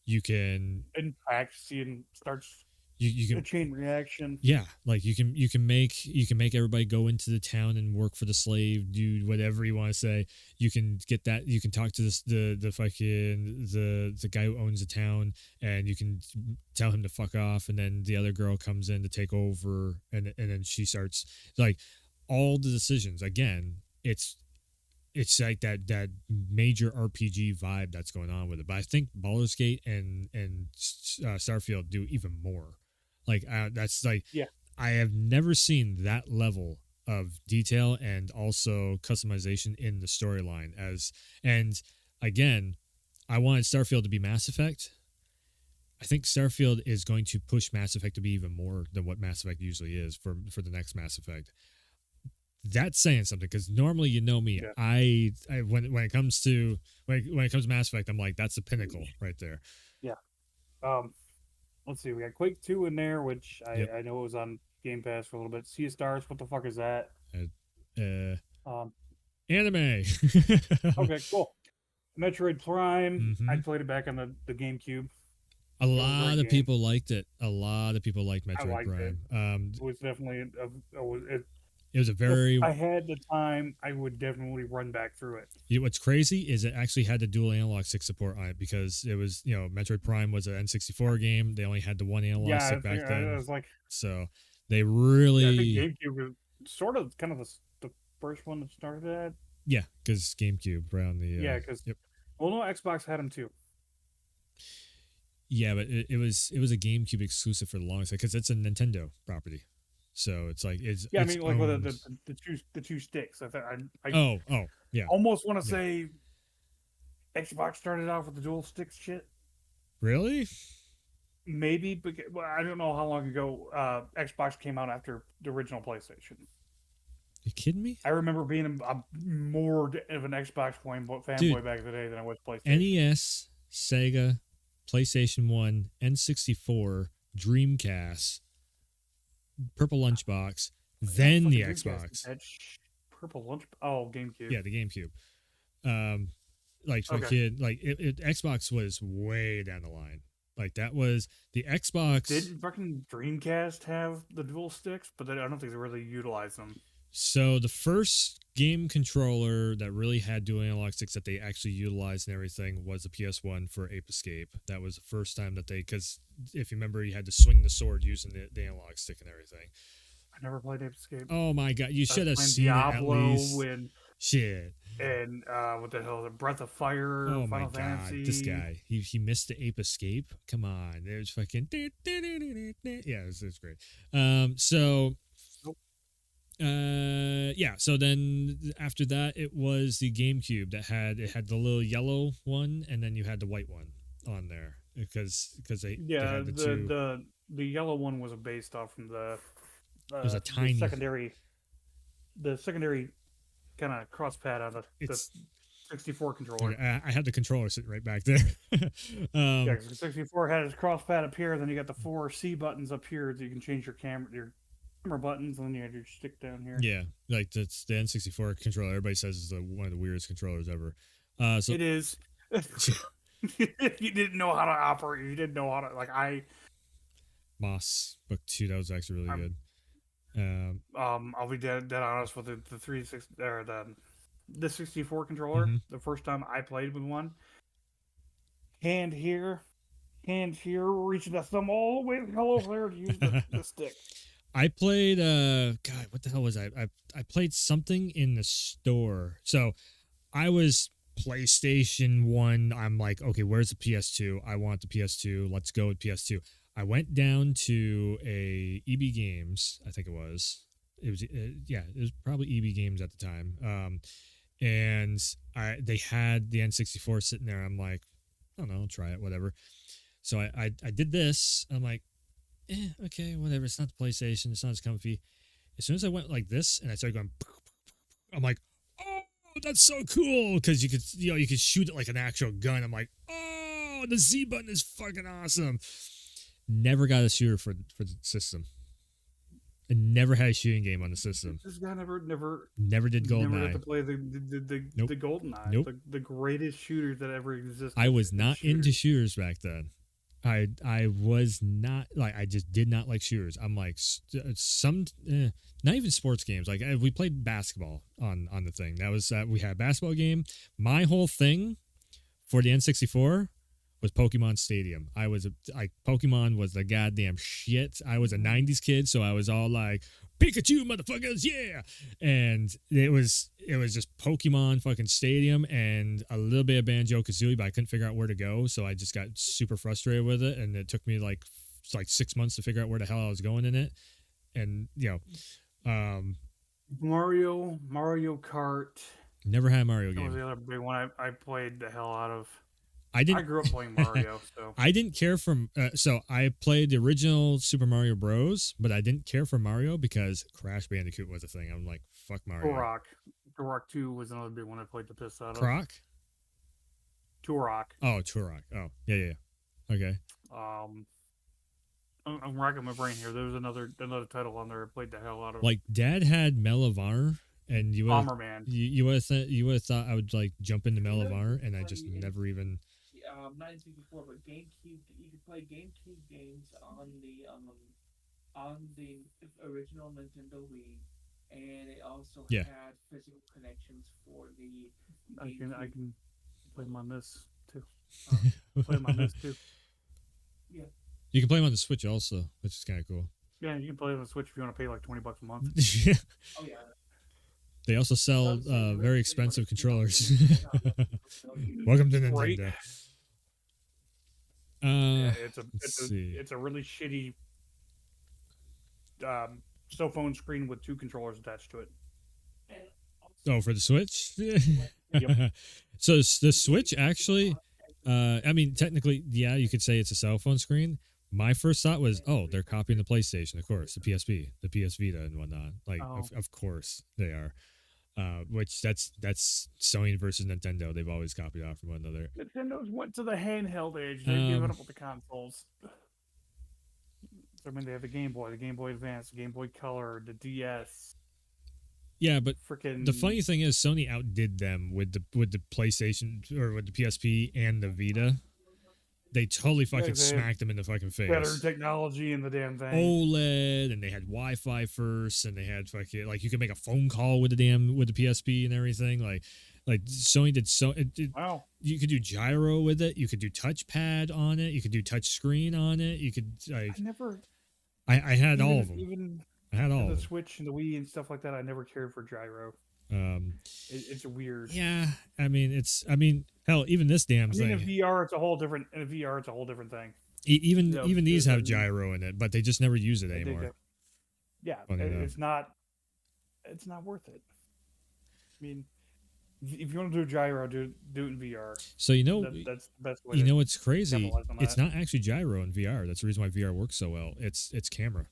you can impact seeing starts. you a can chain reaction. yeah, like you can make everybody go into the town and work for the slave, do whatever you want to say. You can get that. You can talk to the fucking the guy who owns the town, and you can tell him to fuck off. And then the other girl comes in to take over, and then she starts like all the decisions again. It's like that major RPG vibe that's going on with it. But I think Baldur's Gate and Starfield do even more. Like that's like Yeah. I have never seen that level of detail and also customization in the storyline as and again, I wanted Starfield to be Mass Effect. I think Starfield is going to push Mass Effect to be even more than what Mass Effect usually is for the next Mass Effect. That's saying something because normally you know me, Yeah. I when it comes to when it comes to Mass Effect, I'm like that's the pinnacle right there. Yeah. Let's see. We got Quake 2 in there, which Yep. I know was on Game Pass for a little bit. Sea of Stars. What the fuck is that? Uh, Um. anime. Okay. Cool. Metroid Prime. I hmm played it back on the GameCube. A It was a lot great of game. people liked it. A lot of people liked I Metroid liked it. Prime. It was definitely It was a if very. I had the time, I would definitely run back through it. What's crazy is it actually had the dual analog stick support on it because it was Metroid Prime was an N64 game. They only had the one analog Yeah, stick back I then, was like, so they yeah, I think really GameCube was sort of kind of the first one that started that. yeah because GameCube around the Yeah, because yep. well, no, Xbox had them too. Yeah, but it was a GameCube exclusive for the longest because it's a Nintendo property. So it's like Yeah, I it's mean, like with owned. the two sticks. I Oh yeah almost want to yeah. say Xbox started off with the dual sticks shit. Really? Maybe, but well, I don't know how long ago Xbox came out after the original PlayStation. You kidding me? I remember being more of an Xbox Dude, fanboy back in the day than I was PlayStation. NES, Sega, PlayStation 1, N64, Dreamcast, Purple Lunchbox, then the Fucking Dreamcast. Xbox. That purple lunch. Oh, GameCube. Yeah, the GameCube. Um, like for a Okay. kid, like Xbox was way down the line. Like that was the Xbox. Did fucking Dreamcast have the dual sticks? But I don't think they really utilized them. So the first game controller that really had dual analog sticks that they actually utilized and everything was the PS1 for Ape Escape. That was the first time that because if you remember, you had to swing the sword using the analog stick and everything. I never played Ape Escape. Oh my god, you should have Playing seen Diablo it at least. and Shit. what the hell? The Breath of Fire. Oh my Final god, Fantasy. this guy. He missed the Ape Escape. Come on, there's fucking yeah, it's great. So yeah, so then after that it was the GameCube that had the little yellow one and then you had the white one on there because they had the two. The yellow one was based off from It was a tiny the secondary kind of cross pad on the it's 64 controller. I had the controller sitting right back there. Yeah, because the 64 had its cross pad up here, then you got the 4 C buttons up here so you can change your camera buttons, and then you have your stick down here. Yeah, like that's the N64 controller. Everybody says is one of the weirdest controllers ever. So it is. You didn't know how to operate. You didn't know how to Moss Book 2, that was actually really good. I'll be dead honest with the 360 or the 64 controller. Mm-hmm. The first time I played with one, hand here, reaching the thumb all the way the hell over there to use the stick. I played God, what the hell was I played something in the store. So I was PlayStation 1. I'm like, okay, where's the PS2? I want the PS2. Let's go with PS2. I went down to a EB Games, I think it was. It was it was probably EB Games at the time. And they had the N64 sitting there. I'm like, I don't know, I'll try it, whatever. So I did this. I'm like, okay, whatever. It's not the PlayStation. It's not as comfy. As soon as I went like this and I started going, I'm like, oh, that's so cool because you could shoot it like an actual gun. I'm like, oh, the Z button is fucking awesome. Never got a shooter for the system. I never had a shooting game on the system. This guy never did GoldenEye. Never got to play the GoldenEye. Nope. The greatest shooter that ever existed. I was not into shooters back then. I was not like I just did not like shooters. I'm like not even sports games. Like we played basketball on the thing. That was we had a basketball game. My whole thing for the N64 was Pokemon Stadium. Like Pokemon was the goddamn shit. I was a '90s kid, so I was all like Pikachu, motherfuckers, yeah! And it was just Pokemon fucking Stadium and a little bit of Banjo Kazooie, but I couldn't figure out where to go, so I just got super frustrated with it, and it took me like 6 months to figure out where the hell I was going in it. And Mario Kart. never had a Mario That was game. the other big one I played the hell out of. I didn't. I grew up playing Mario, so I didn't care for. So I played the original Super Mario Bros, but I didn't care for Mario because Crash Bandicoot was a thing. I'm like, fuck Mario. Turok 2 was another big one I played the piss out of. Croc? Turok. Oh, Turok. Oh, yeah. Okay. I'm racking my brain here. There was another title on there I played the hell out of. Like Dad had Medal of Honor, and you would Bomberman. you would have thought I would like jump into Medal of Honor, and I just never even. Not in 64, but GameCube. You could play GameCube games on the original Nintendo Wii, and it also Yeah. had physical connections for the. I can play them on this too. Play them on this too. Yeah. You can play them on the Switch also, which is kind of cool. Yeah, you can play them on the Switch if you want to pay like $20 a month. Yeah. Oh yeah. They also sell very expensive controllers. Welcome to Nintendo. Yeah, it's a really shitty cell phone screen with 2 controllers attached to it. Oh, for the Switch? Yep. So the Switch actually, I mean, technically, yeah, you could say it's a cell phone screen. My first thought was, oh, they're copying the PlayStation, of course, the PSP, the PS Vita, and whatnot. Like, of course they are. Which that's Sony versus Nintendo. They've always copied off from one another. Nintendo's went to the handheld age. They've given up with the consoles. I mean, they have the Game Boy Advance, the Game Boy Color, the DS. Yeah, but freaking. The funny thing is, Sony outdid them with the PlayStation or with the PSP and the Vita. They totally fucking smacked them in the fucking face. Better technology in the damn thing. OLED, and they had Wi-Fi first, and they had fucking like you could make a phone call with the PSP and everything. Like Sony did so. Wow. You could do gyro with it. You could do touchpad on it. You could do touch screen on it. You could like. I had all of them. Even I had all the of them. Switch and the Wii and stuff like that. I never cared for gyro. It's weird. Yeah, I mean, hell, even this damn thing. In VR, it's a whole different. Thing. Even these have gyro in it, but they just never use it anymore. Yeah, it's not worth it. I mean, if you want to do gyro, do it in VR. So that's the best way. It's crazy. It's not actually gyro in VR. That's the reason why VR works so well. It's camera.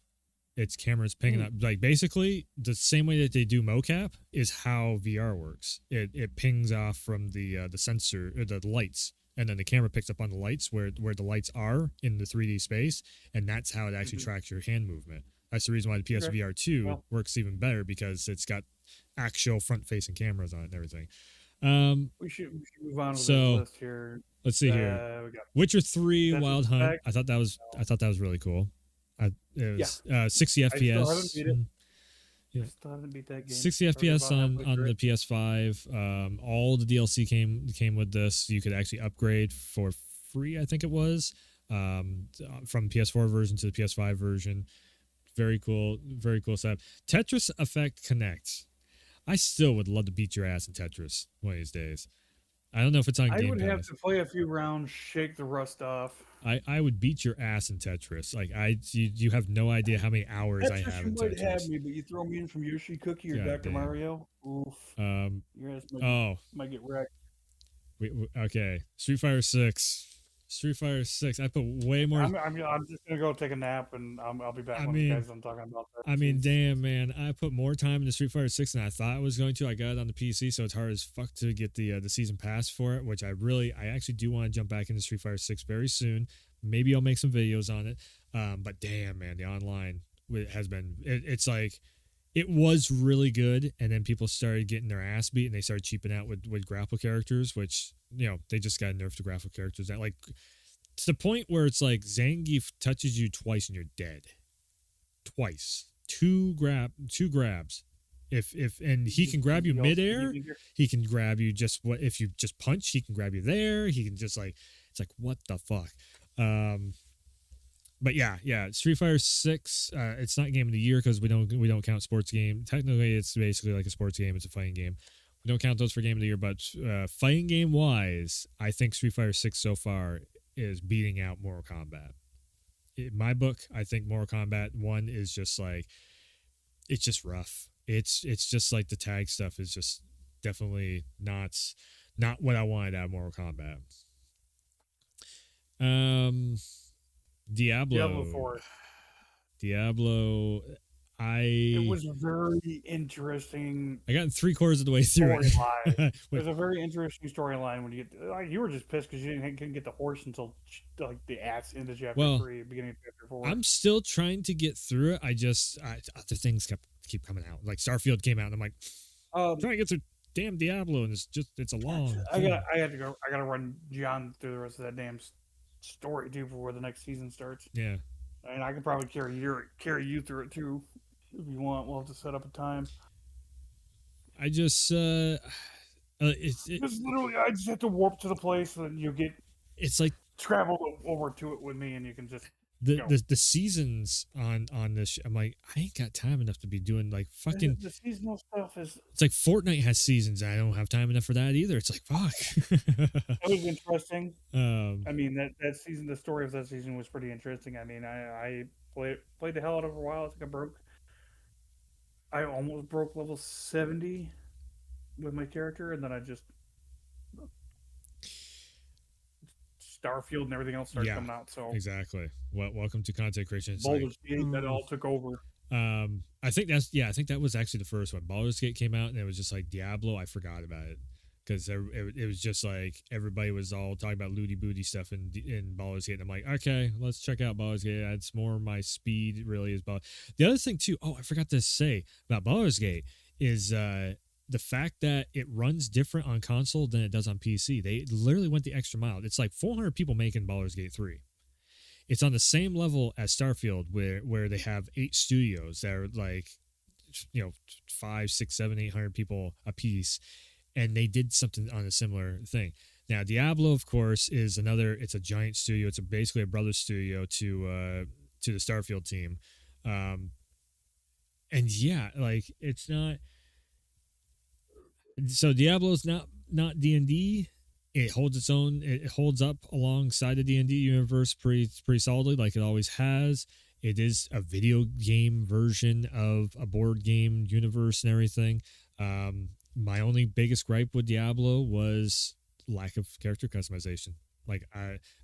It's cameras pinging up. Like basically the same way that they do mocap is how VR works. It pings off from the sensor or the lights, and then the camera picks up on the lights where the lights are in the 3D space, and that's how it actually tracks your hand movement. That's the reason why the PSVR 2 works even better, because it's got actual front-facing cameras on it and everything. We should move on with this list here. Let's see here. Witcher 3 Wild Hunt. I thought that was really cool. It was 60 FPS. I still haven't beat that game. 60 FPS on the PS5. All the DLC came with this. You could actually upgrade for free, I think it was, from PS4 version to the PS5 version. Very cool stuff. Tetris Effect Connect. I still would love to beat your ass in Tetris one of these days. I don't know if it's on Game Pass. I would have to play a few rounds, shake the rust off. I would beat your ass in Tetris. Like you have no idea how many hours I have in Tetris. You might have me, but you throw me in from Yoshi Cookie or Dr. Mario. Oof. Your ass might get wrecked. Okay. Street Fighter 6. I put way more. I'm just gonna go take a nap, and I'll be back when you guys I'm talking about that. I mean, damn, man, I put more time into Street Fighter 6 than I thought I was going to. I got it on the PC, so it's hard as fuck to get the season pass for it, which I actually do want to jump back into Street Fighter 6 very soon. Maybe I'll make some videos on it. But damn, man, the online has been. It's like. It was really good, and then people started getting their ass beat, and they started cheaping out with grapple characters, which they just got nerfed to grapple characters. That like to the point where it's like Zangief touches you twice and you're dead. Twice. Two grabs. If and he can grab you midair. He can grab you just what if you just punch. He can grab you there. He can just like it's like what the fuck. But yeah, Street Fighter 6. It's not game of the year because we don't count sports game. Technically, it's basically like a sports game. It's a fighting game. We don't count those for game of the year. But fighting game wise, I think Street Fighter 6 so far is beating out Mortal Kombat. In my book, I think Mortal Kombat 1 is just like it's just rough. It's just like the tag stuff is just definitely not what I wanted out of Mortal Kombat. Diablo 4. Diablo. It was a very interesting. I got 3/4 of the way through storyline. It was a very interesting storyline when you get. Like, you were just pissed because you couldn't get the horse until like the ass into chapter 3, beginning of chapter 4. I'm still trying to get through it. Other things keep coming out. Like Starfield came out, and I'm like, trying to get through damn Diablo, and it's a long. I gotta run John through the rest of that damn story too before the next season starts. Yeah, and I can probably carry you through it too if you want. We'll have to set up a time. I just it's literally I just have to warp to the place, and then you get. It's like travel over to it with me, and you can just. The seasons on this, I'm like, I ain't got time enough to be doing like fucking. The seasonal stuff is. It's like Fortnite has seasons. I don't have time enough for that either. It's like fuck. That was interesting. I mean that season, the story of that season was pretty interesting. I mean, I played the hell out of it for a while. I think I almost broke level 70 with my character, and then I just. Starfield and everything else started coming out. So exactly. Well, welcome to content creation. Baldur's Gate that all took over. I think that was actually the first one. Baldur's Gate came out, and it was just like Diablo. I forgot about it because it was just like everybody was all talking about looty booty stuff in Baldur's Gate. And I'm like, okay, let's check out Baldur's Gate. It's more my speed really is. The other thing too. Oh, I forgot to say about Baldur's Gate is the fact that it runs different on console than it does on PC. They literally went the extra mile. It's like 400 people making Baldur's Gate 3. It's on the same level as Starfield, where they have 8 studios that are like, 5, 6, 7, 800 people a piece, and they did something on a similar thing. Now, Diablo, of course, is another. It's a giant studio. It's basically a brother studio to the Starfield team, and yeah, like it's not. So Diablo's not D&D. It holds its own. It holds up alongside the D&D universe pretty solidly, like it always has. It is a video game version of a board game universe and everything. My only biggest gripe with Diablo was lack of character customization. Like,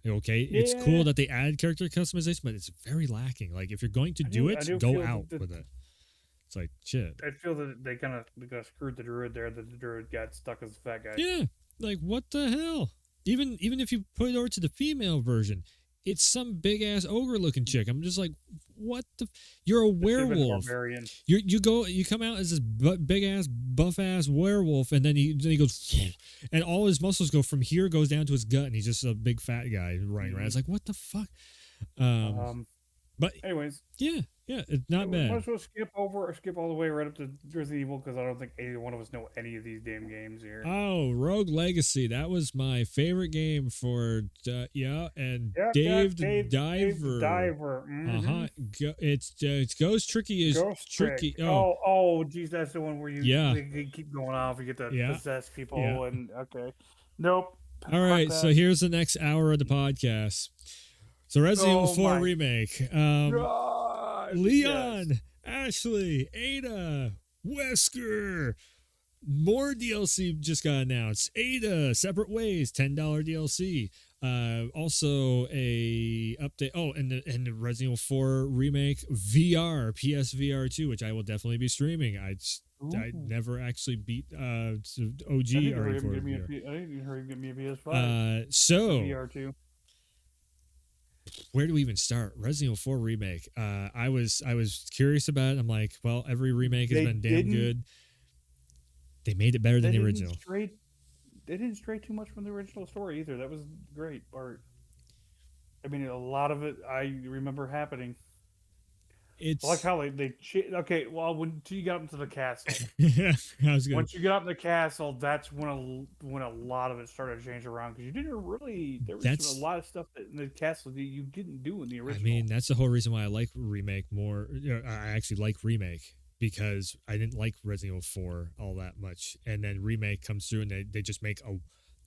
it's cool that they added character customization, but it's very lacking. Like, if you're going to do it, go out with it. It's like shit. I feel that they kind of screwed the druid there. That the druid got stuck as a fat guy. Yeah, like what the hell? Even if you put it over to the female version, it's some big ass ogre looking chick. I'm just like, what the? You're a werewolf. You come out as this big ass buff ass werewolf, and then he goes, and all his muscles goes down to his gut, and he's just a big fat guy running around. It's like, what the fuck? But anyways, yeah, it's not bad. Might as well skip all the way right up to Resident Evil because I don't think either one of us know any of these damn games here. Oh, Rogue Legacy, that was my favorite game for Dave the Diver. Mm-hmm. It's Ghost Tricky is tricky. Oh, geez, that's the one where you keep going off. You get to possess people and okay, nope. All right, so here's the next hour of the podcast. So Resident Evil 4 Remake. Leon, Ashley, Ada, Wesker. More DLC just got announced. Ada, Separate Ways, $10 DLC. Also a update. Oh, and the Resident Evil 4 Remake VR, PSVR 2, which I will definitely be streaming. I never actually beat OG RE4 VR. I didn't even hear him get me a PS5. So VR 2. Where do we even start? Resident Evil 4 Remake. I was curious about it. I'm like, well, every remake has been damn good. They made it better than the original. They didn't stray too much from the original story either. That was great art. I mean, a lot of it I remember happening. I like It's how okay. Well, when you got into the castle, yeah. I was gonna. once you got up in the castle, that's when a lot of it started to change around because you didn't really there was a That's. lot of stuff that in the castle that you didn't do in the I original. mean, that's the whole reason why I like remake more. I actually like remake because I didn't like Resident Evil 4 all that much, and then remake comes through and they just make a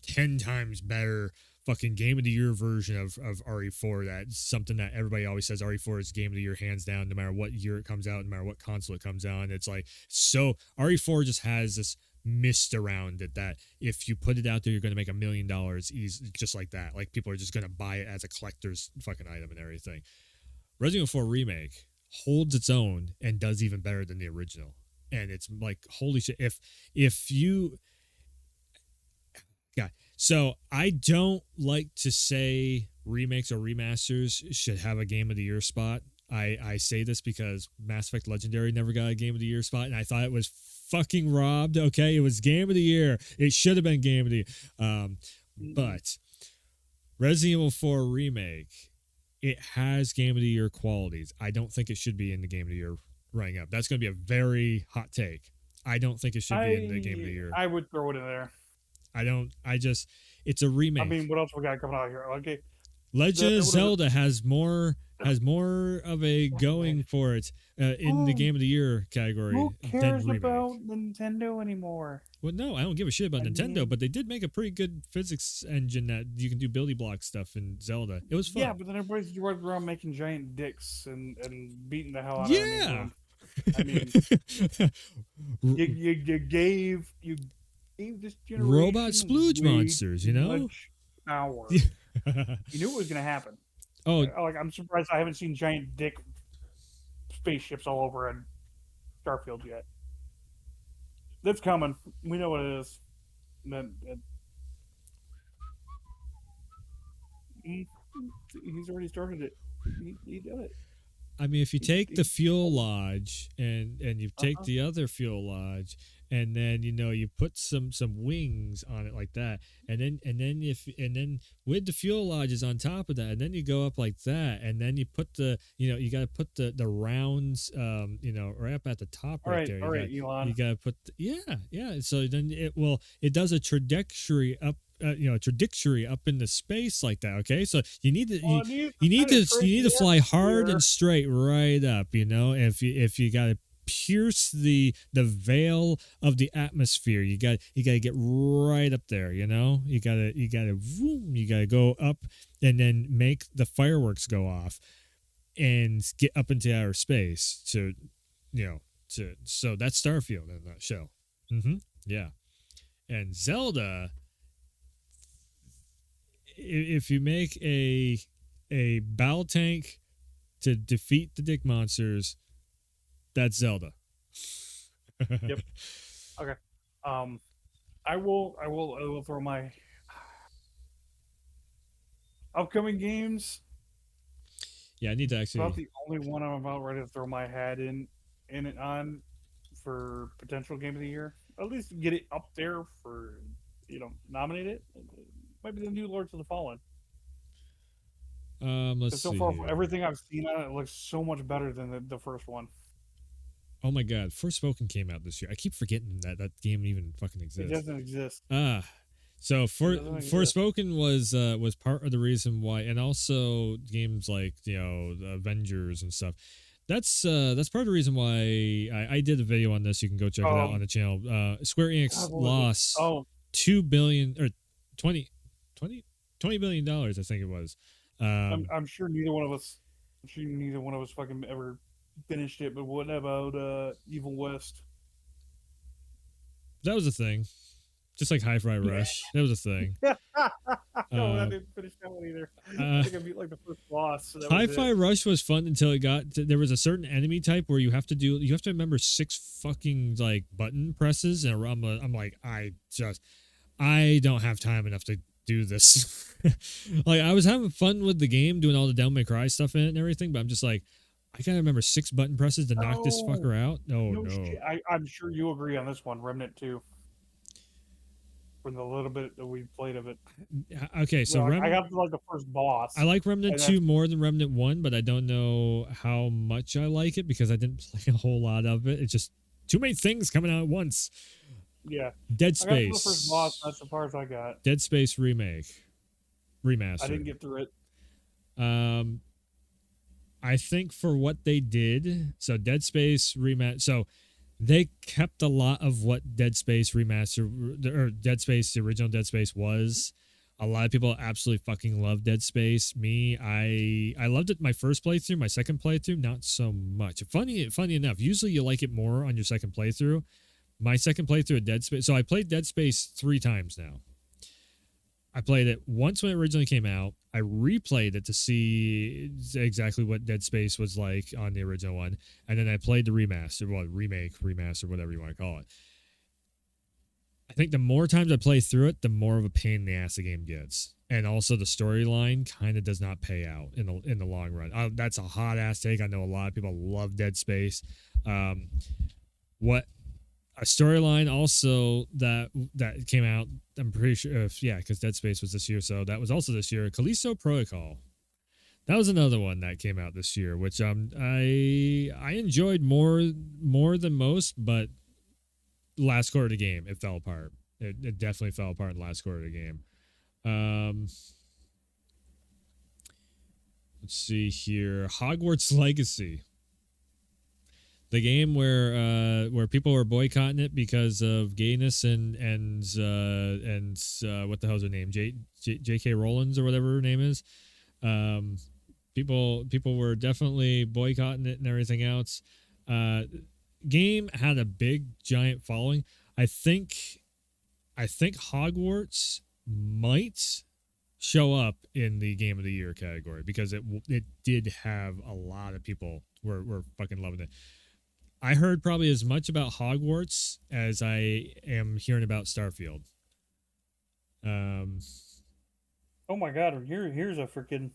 10 times better fucking game of the year version of RE4. That's something that everybody always says RE4 is game of the year hands down, no matter what year it comes out, no matter what console it comes out. It's like, so RE4 just has this mist around it that if you put it out there, you're going to make $1 million just like that. Like people are just going to buy it as a collector's fucking item and everything. Resident Evil 4 Remake holds its own and does even better than the original. And it's like, holy shit. If you Yeah. So I don't like to say remakes or remasters should have a game of the year spot. I say this because Mass Effect Legendary never got a game of the year spot, and I thought it was fucking robbed. Okay, it was game of the year. It should have been game of the year. But Resident Evil 4 Remake, it has game of the year qualities. I don't think it should be in the game of the year running up. That's going to be a very hot take. I don't think it should be in the game of the year. I would throw it in there. It's a remake. I mean, what else we got coming out here? Okay, Legend of Zelda has more of a going for it in the game of the year category. Who cares than about Nintendo anymore? Well, no, I don't give a shit about Nintendo, but they did make a pretty good physics engine that you can do building block stuff in Zelda. It was fun. Yeah, but then everybody's running around making giant dicks and beating the hell out yeah. of enemies. I mean, you gave this generation robot splooge monsters, you know? Much power. You knew it was going to happen. Oh, like I'm surprised I haven't seen giant dick spaceships all over in Starfield yet. That's coming. We know what it is. He's already started it. He did it. I mean, if you take the fuel lodge and you take the other fuel lodge, and then you put some wings on it like that, and then with the fuel lodges on top of that, and then you go up like that, and then you put you got to put the rounds right up at the top there. All right, Elon. You got to put yeah. So then it does a trajectory up. Trajectory up into space like that. Okay, so you need to you need to fly hard and straight right up. If you got to pierce the veil of the atmosphere, you got to get right up there. You got to go up and then make the fireworks go off and get up into outer space so that's Starfield in that show. Yeah, and Zelda. If you make a battle tank to defeat the dick monsters, that's Zelda. Yep. Okay. I will throw my upcoming games. Yeah, I need to actually. About the only one I'm about ready to throw my hat in it on for potential game of the year. At least get it up there for nominate it. Might be the new Lords of the Fallen. Let's so see. Far, everything I've seen on it looks so much better than the first one. Oh my god, Forspoken came out this year. I keep forgetting that game even fucking exists. It doesn't exist. So Forspoken was part of the reason why, and also games like the Avengers and stuff. That's part of the reason why I did a video on this. You can go check it out on the channel. Square Enix lost $2 billion or 20 billion I think it was. I'm sure neither one of us fucking ever finished it. But what about Evil West? That was a thing, just like Hi-Fi Rush. That was a thing. No, I didn't finish that one either. I think I beat like the first boss. So Hi-Fi Rush was fun until there was a certain enemy type where you have to remember 6 fucking like button presses, and I'm like I don't have time enough to do this. Like I was having fun with the game, doing all the Devil May Cry stuff in it and everything, but I'm just like, I gotta remember 6 button presses to knock this fucker out. No. I'm sure you agree on this one, Remnant 2. from the little bit that we played of it. Okay, so Well, I got to like the first boss. I like Remnant and 2 more than Remnant 1, but I don't know how much I like it because I didn't play a whole lot of it. It's just too many things coming out at once. Yeah. Dead I got to the Space. first boss. That's as far as I got. Dead Space remaster. I didn't get through it. I think for what they did, so Dead Space remaster. So they kept a lot of what Dead Space remaster or Dead Space, the original Dead Space was. A lot of people absolutely fucking love Dead Space. Me, I loved it my first playthrough. My second playthrough, not so much. Funny enough, usually you like it more on your second playthrough. My second playthrough of Dead Space. So I played Dead Space 3 times now. I played it once when it originally came out. I replayed it to see exactly what Dead Space was like on the original one, and then I played the remaster, remake, remaster, whatever you want to call it. I think the more times I play through it, the more of a pain in the ass the game gets, and also the storyline kind of does not pay out in the long run. That's a hot ass take. I know a lot of people love Dead Space. What a storyline also that came out. I'm pretty sure, because Dead Space was this year, so that was also this year. Callisto Protocol. That was another one that came out this year, which I enjoyed more than most, but last quarter of the game it fell apart. It definitely fell apart in the last quarter of the game. Let's see here, Hogwarts Legacy. The game where people were boycotting it because of gayness and what the hell's her name, J.K. Rowling's or whatever her name is. People were definitely boycotting it and everything else. Game had a big giant following. I think Hogwarts might show up in the Game of the Year category because it did have a lot of people were fucking loving it. I heard probably as much about Hogwarts as I am hearing about Starfield. Oh my god! Here's a freaking.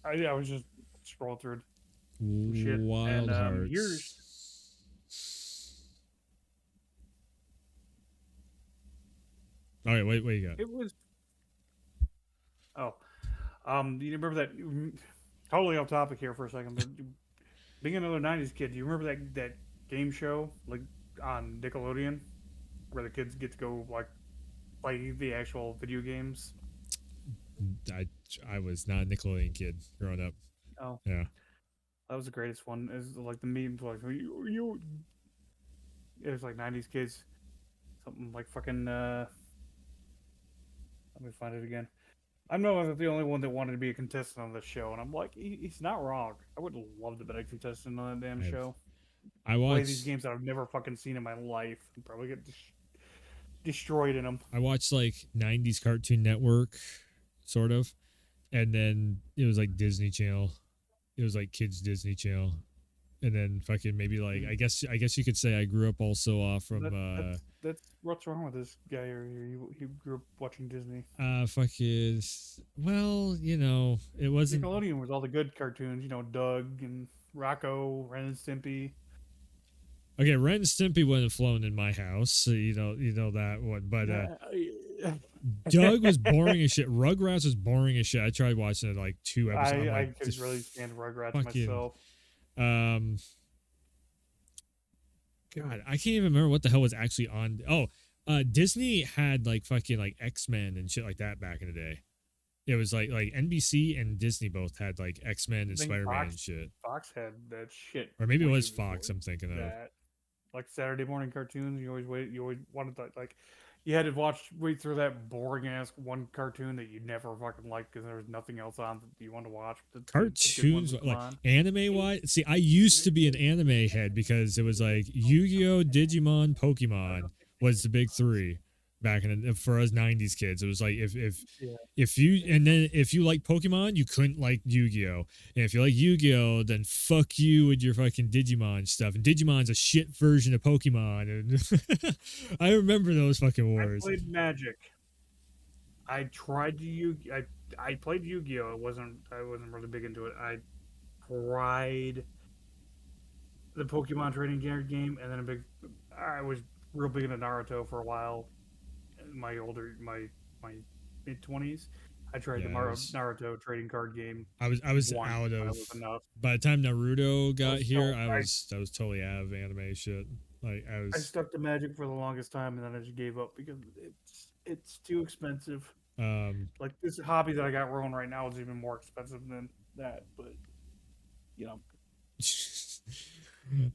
I was just scrolling through shit. Wild Hearts. Here's. All right, what you got? It was. Oh, you remember that? Totally off topic here for a second, but being another '90s kid, do you remember that game show like on Nickelodeon where the kids get to go like play the actual video games? I was not a Nickelodeon kid growing up. Oh, yeah, that was the greatest one. Is like the memes like you. It was like '90s kids, something like fucking. Let me find it again. I know I was the only one that wanted to be a contestant on this show, and I'm like, he's not wrong. I would love to be a contestant on that damn show. I play watched these games that I've never fucking seen in my life and probably get destroyed in them. I watched like '90s Cartoon Network, sort of, and then it was like Disney Channel. It was like kids Disney Channel, and then fucking maybe like I guess you could say I grew up also off from that's what's wrong with this guy here. He grew up watching Disney. Fucking well, it wasn't. Nickelodeon was all the good cartoons, Doug and Rocco, Ren and Stimpy. Okay, Ren and Stimpy wouldn't have flown in my house, so you know that one. But Doug was boring as shit. Rugrats was boring as shit. I tried watching it like 2 episodes. I could really stand Rugrats myself. God, I can't even remember what the hell was actually on. Oh, Disney had like fucking like X-Men and shit like that back in the day. It was like NBC and Disney both had like X-Men and Spider-Man and shit. Fox had that shit. Or maybe it was Fox. I'm thinking of. Like Saturday morning cartoons, you always wanted to like you had to wait through that boring ass one cartoon that you never fucking liked because there was nothing else on that you wanted to watch. Cartoons like anime wise. See, I used to be an anime head because it was like Yu-Gi-Oh, Digimon, Pokemon was the big three back for us '90s kids. It was like if you like Pokemon, you couldn't like Yu-Gi-Oh, and if you like Yu-Gi-Oh, then fuck you with your fucking Digimon stuff. And Digimon's a shit version of Pokemon. And I remember those fucking wars. I played Magic. I tried I played Yu-Gi-Oh. I wasn't really big into it. I tried the Pokemon trading card game, and then I was real big into Naruto for a while. In my mid-20s, I tried the Yeah, Naruto trading card game I was once. out That of. was enough. By the time Naruto I got was here, so I was totally out of anime shit. Like I I was stuck to Magic for the longest time, and then I just gave up because it's too expensive. um Like this hobby that I got rolling right now is even more expensive than that. But you know,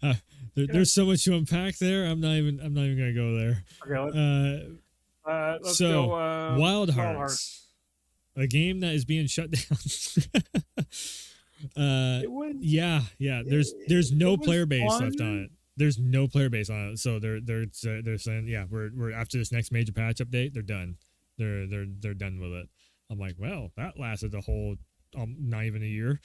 uh, yeah. there's so much to unpack there. I'm not even gonna go there. Okay, let's go. So Wild Wild Hearts. Hearts, a game that is being shut down. It was yeah. There's no it was player base left on fun. it. There's no player base on it. So they're saying, yeah, we're after this next major patch update, they're done. They're done with it. I'm like, well, that lasted a whole not even a year.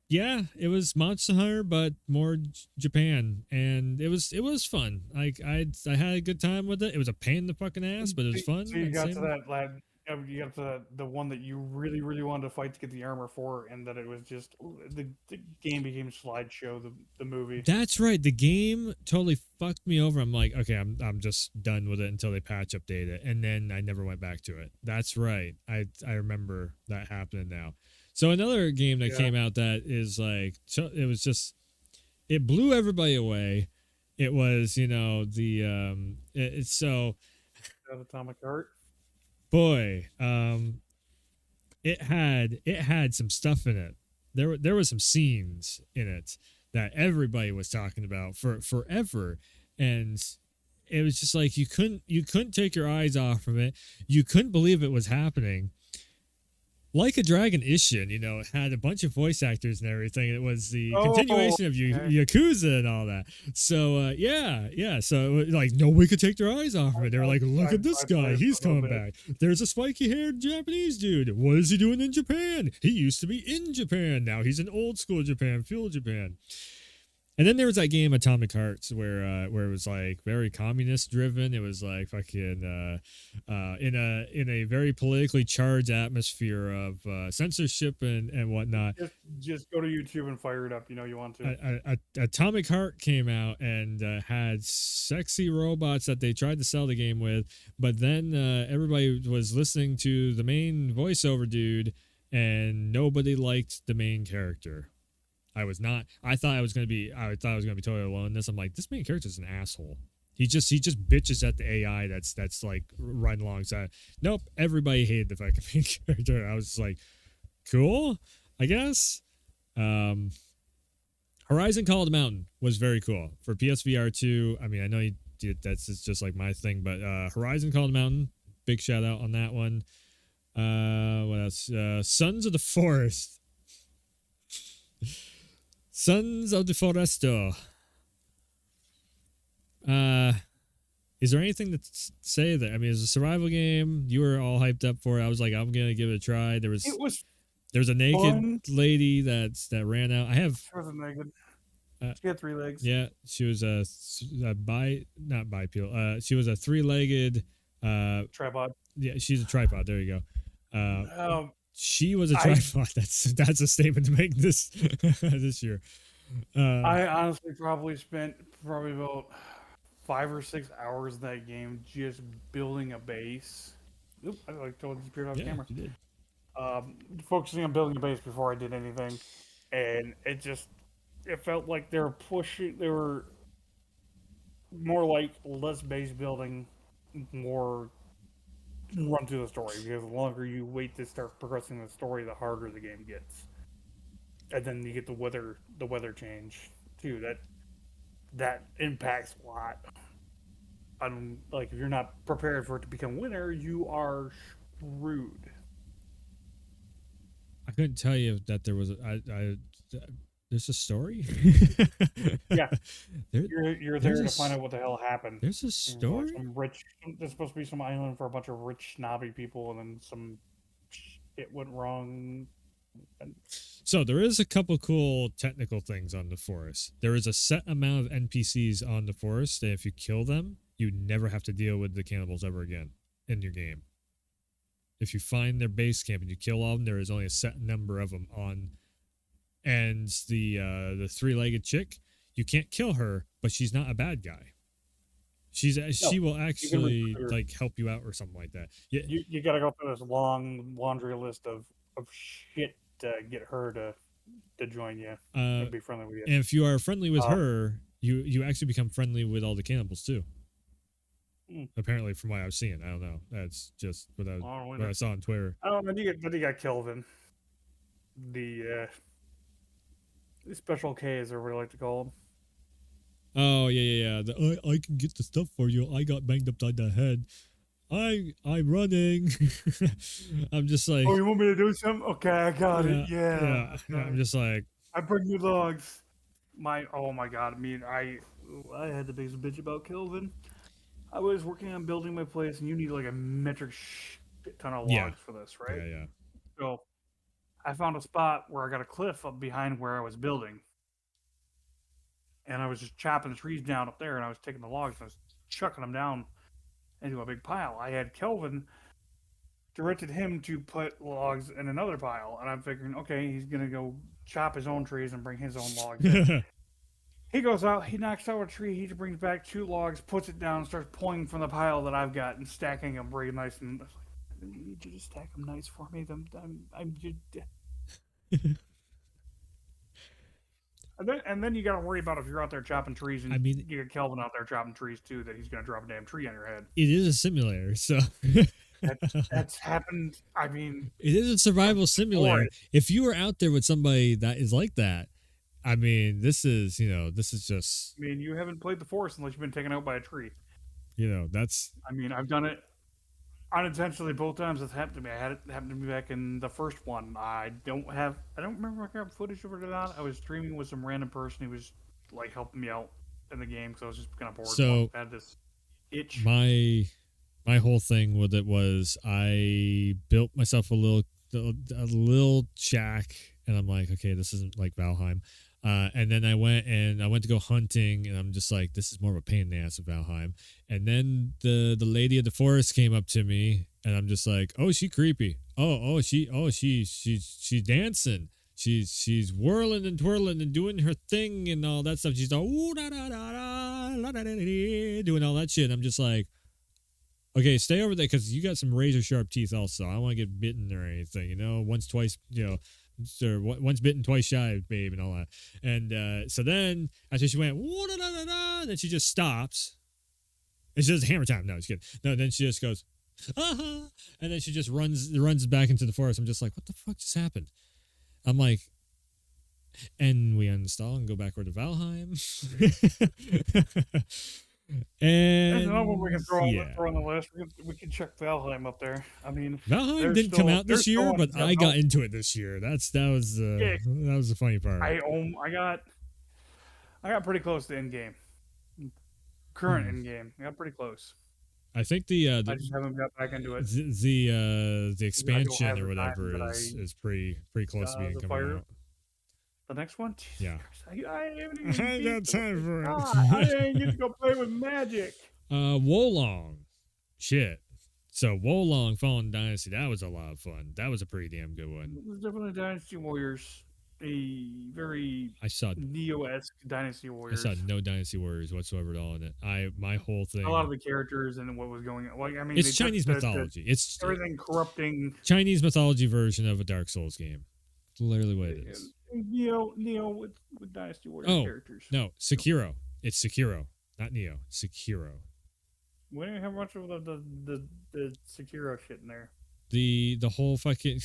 Yeah, it was Monster Hunter, but more Japan, and it was fun. Like I had a good time with it. It was a pain in the fucking ass, but it was fun. So you got to that lad. You got to the one that you really wanted to fight to get the armor for, and that it was just the game became slideshow. The movie. That's right. The game totally fucked me over. I'm like, okay, I'm just done with it until they patch update it, and then I never went back to it. That's right. I remember that happening now. So another game that came out that is like, it was just, it blew everybody away. It was, it's so, Atomic Heart. boy, it had some stuff in it. There was some scenes in it that everybody was talking about for forever, and it was just like you couldn't take your eyes off of it. You couldn't believe it was happening. Like a Dragon Ishin, it had a bunch of voice actors and everything. It was the continuation of Yakuza and all that. So, yeah. So, it was like, nobody could take their eyes off of it. They were like, look at this guy. He's coming back. There's a spiky-haired Japanese dude. What is he doing in Japan? He used to be in Japan. Now he's in old school Japan, feudal Japan. And then there was that game Atomic Hearts where it was like very communist driven. It was like fucking in a very politically charged atmosphere of censorship and whatnot. Just go to YouTube and fire it up. You want to. Atomic Heart came out and had sexy robots that they tried to sell the game with, but then everybody was listening to the main voiceover dude, and nobody liked the main character. I was not. I thought I was gonna be totally alone in this. I'm like, this main character's an asshole. He just bitches at the AI that's like running alongside. Nope, everybody hated the fucking main character. I was just like, cool, I guess. Horizon Call of the Mountain was very cool for PSVR 2. I mean, I know you did, it's just like my thing, but Horizon Call of the Mountain, big shout out on that one. What else? Sons of the Forest. Sons of the Foresto. Is there anything to say there? I mean, it's a survival game. You were all hyped up for it. I was like, I'm gonna give it a try. There was a naked fun. lady that ran out. I have. She wasn't naked. She had 3 legs. Yeah, she was not bipedal. She was a 3-legged tripod. Yeah, she's a tripod. There you go. She was a tripod. That's a statement to make this year. I honestly probably spent about 5 or 6 hours in that game just building a base. Oop, I totally disappeared off camera. You did. Focusing on building a base before I did anything, and it felt like they were more like less base building, more run through the story, because the longer you wait to start progressing the story, the harder the game gets. And then you get the weather change too. That impacts a lot. Like if you're not prepared for it to become winter, you are screwed. I couldn't tell you that there was there's a story. Yeah, you're there to find out what the hell happened. There's a story. There's supposed to be some island for a bunch of rich snobby people, and then some shit went wrong. So there is a couple cool technical things on the forest. There is a set amount of NPCs on the forest, and if you kill them, you never have to deal with the cannibals ever again in your game. If you find their base camp and you kill all of them, there is only a set number of them on. And the 3-legged chick, you can't kill her, but she's not a bad guy. She will actually recruit her. like help you out or something like that. Yeah, You got to go through this long laundry list of shit to get her to join you and be friendly with you. and if you are friendly with her, you actually become friendly with all the cannibals too. Apparently, from what I was seeing, I don't know. That's just what I saw on Twitter. I don't know. Then you got Kelvin, the special Ks or what I like to call them. Oh yeah. I can get the stuff for you. I got banged upside the head. I'm running. I'm just like. Oh, you want me to do something? Okay, I got it. Yeah. I'm just like. I bring you logs. Oh my god. I mean, I had the biggest bitch about Kelvin. I was working on building my place, and you need like a metric shit ton of logs for this, right? Yeah. So I found a spot where I got a cliff up behind where I was building. And I was just chopping the trees down up there, and I was taking the logs and I was chucking them down into a big pile. I had Kelvin directed him to put logs in another pile, and I'm figuring, okay, he's gonna go chop his own trees and bring his own logs in. He goes out, he knocks out a tree, he brings back 2 logs, puts it down, and starts pulling from the pile that I've got and stacking them very nice. And I was like, I need you to stack them nice for me. I'm just. And then you got to worry about if you're out there chopping trees, and you get Kelvin out there chopping trees too, that he's going to drop a damn tree on your head. It is a simulator, so that's happened. I mean, it is a survival simulator. If you were out there with somebody that is like that, I mean, this is just. I mean, you haven't played the forest unless you've been taken out by a tree. That's. I mean, I've done it unintentionally both times. It's happened to me. I had it happen to me back in the first one. I don't remember if I got footage of it or not. I was streaming with some random person who was like helping me out in the game because I was just kind of bored. So I had this itch. My whole thing with it was I built myself a little shack, and I'm like, okay, this isn't like Valheim. And then I went to go hunting, and I'm just like, this is more of a pain in the ass of Valheim. And then the lady of the forest came up to me, and I'm just like, oh, she creepy. She's dancing. She's whirling and twirling and doing her thing and all that stuff. She's all ooh, da, da, da, da, la, da, da, da, doing all that shit. And I'm just like, okay, stay over there because you got some razor sharp teeth. Also, I don't want to get bitten or anything. Once, twice. Once bitten, twice shy, babe, and all that. And so then after she went, then she just stops. And she does hammer time. No, just kidding. No, then she just goes, and then she just runs back into the forest. I'm just like, what the fuck just happened? I'm like, and we uninstall and go backward to Valheim. And that's another one we can throw on the list. We can check Valheim up there. I mean, Valheim didn't come out this year, but I got into it this year. That was the funny part. I got pretty close to end game. Current end game, I got pretty close. I think I just haven't got back into it. The expansion or whatever is pretty close to being coming out. The next one? Yeah. I haven't even I got time for it. I didn't get to go play with magic. Wolong. Shit. So Wolong Fallen Dynasty, that was a lot of fun. That was a pretty damn good one. It was definitely Dynasty Warriors. A very Neo-esque Dynasty Warriors. I saw no Dynasty Warriors whatsoever at all in it. My whole thing. A lot of the characters and what was going on. Like, I mean, it's Chinese mythology. It's everything corrupting. Chinese mythology version of a Dark Souls game. It's literally what it is. Neo with Dynasty Warriors characters. No, Sekiro. It's Sekiro, not Neo. Sekiro. We didn't have much of the Sekiro shit in there. The whole fucking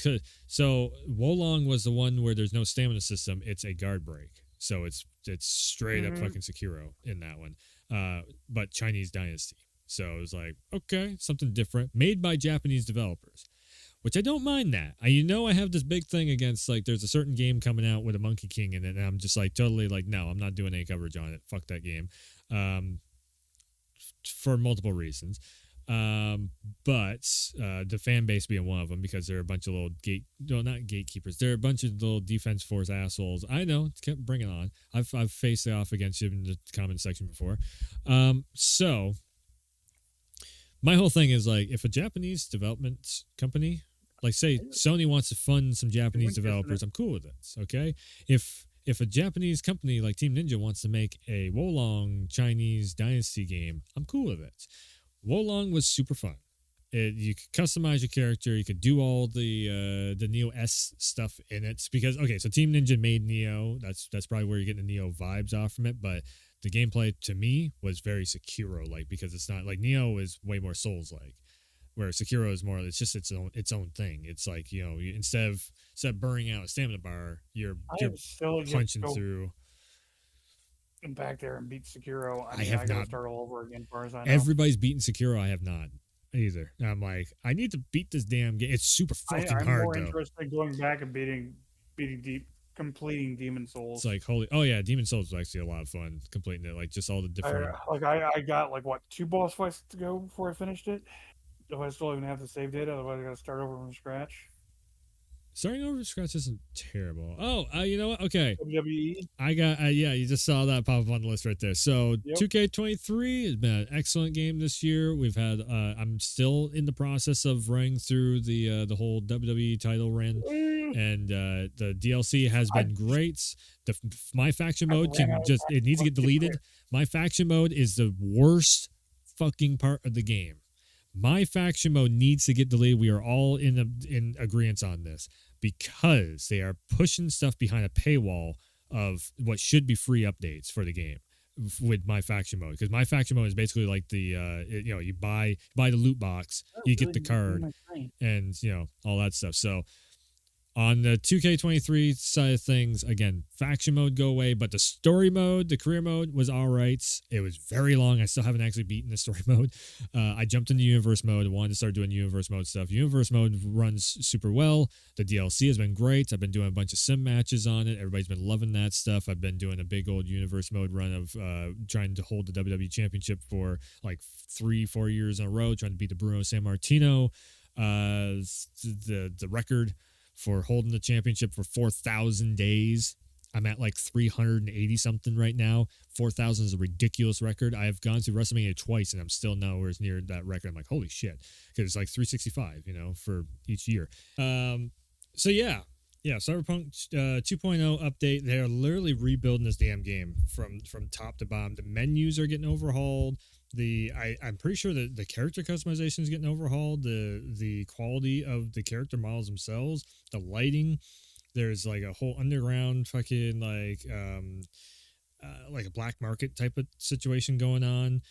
so Wolong was the one where there's no stamina system. It's a guard break, so it's straight up fucking Sekiro in that one. But Chinese Dynasty. So it was like, okay, something different, made by Japanese developers, which I don't mind that. I have this big thing against, like, there's a certain game coming out with a Monkey King in it, and I'm just like totally like, no, I'm not doing any coverage on it. Fuck that game, for multiple reasons. But the fan base being one of them, because they're a bunch of little not gatekeepers. They're a bunch of little defense force assholes. I know, bring it on. I've faced off against you in the comment section before. So my whole thing is, like, if a Japanese development company, like say Sony wants to fund some Japanese developers, I'm cool with it. Okay, if if a Japanese company like Team Ninja wants to make a Wolong Chinese Dynasty game, I'm cool with it. Wolong was super fun. You could customize your character. You could do all the Neo S stuff in it because so Team Ninja made Neo. That's probably where you're getting the Neo vibes off from it. But the gameplay to me was very Sekiro like because it's not like Neo is way more Souls like, where Sekiro is more. It's just its own thing. It's like instead of burning out a stamina bar, you're still punching through. Back there and beat Sekiro. I have I gotta not start all over again. As far as I know, everybody's beaten Sekiro. I have not either. And I'm like, I need to beat this damn game. It's super fucking I'm hard more though. interested in going back and completing Demon Souls. It's like Demon Souls was actually a lot of fun completing it. Like just all the different. I got like 2 boss fights to go before I finished it. If I still even have the save data, otherwise I gotta start over from scratch. Starting over from scratch isn't terrible. Oh, you know what? Okay. WWE. I got, you just saw that pop up on the list right there. So 2K23 has been an excellent game this year. We've had, I'm still in the process of running through the whole WWE title run, and the DLC has been great. My faction mode it needs to get deleted. My faction mode is the worst fucking part of the game. My faction mode needs to get deleted. We are all in agreement on this because they are pushing stuff behind a paywall of what should be free updates for the game with my faction mode. Because my faction mode is basically like the you buy the loot box, you get the card, and all that stuff. So on the 2K23 side of things, again, faction mode go away, but the story mode, the career mode was all right. It was very long. I still haven't actually beaten the story mode. I jumped into universe mode. I wanted to start doing universe mode stuff. Universe mode runs super well. The DLC has been great. I've been doing a bunch of sim matches on it. Everybody's been loving that stuff. I've been doing a big old universe mode run of trying to hold the WWE Championship for like 3-4 years in a row, trying to beat the Bruno Sammartino, the record for holding the championship for 4,000 days. I'm at like 380 something right now. 4,000 is a ridiculous record. I have gone to WrestleMania twice and I'm still nowhere near that record. I'm like, holy shit. Because it's like 365, for each year. So yeah, Cyberpunk 2.0 update. They're literally rebuilding this damn game from top to bottom. The menus are getting overhauled. I'm pretty sure that the character customization is getting overhauled. The quality of the character models themselves, the lighting. There's like a whole underground fucking like a black market type of situation going on.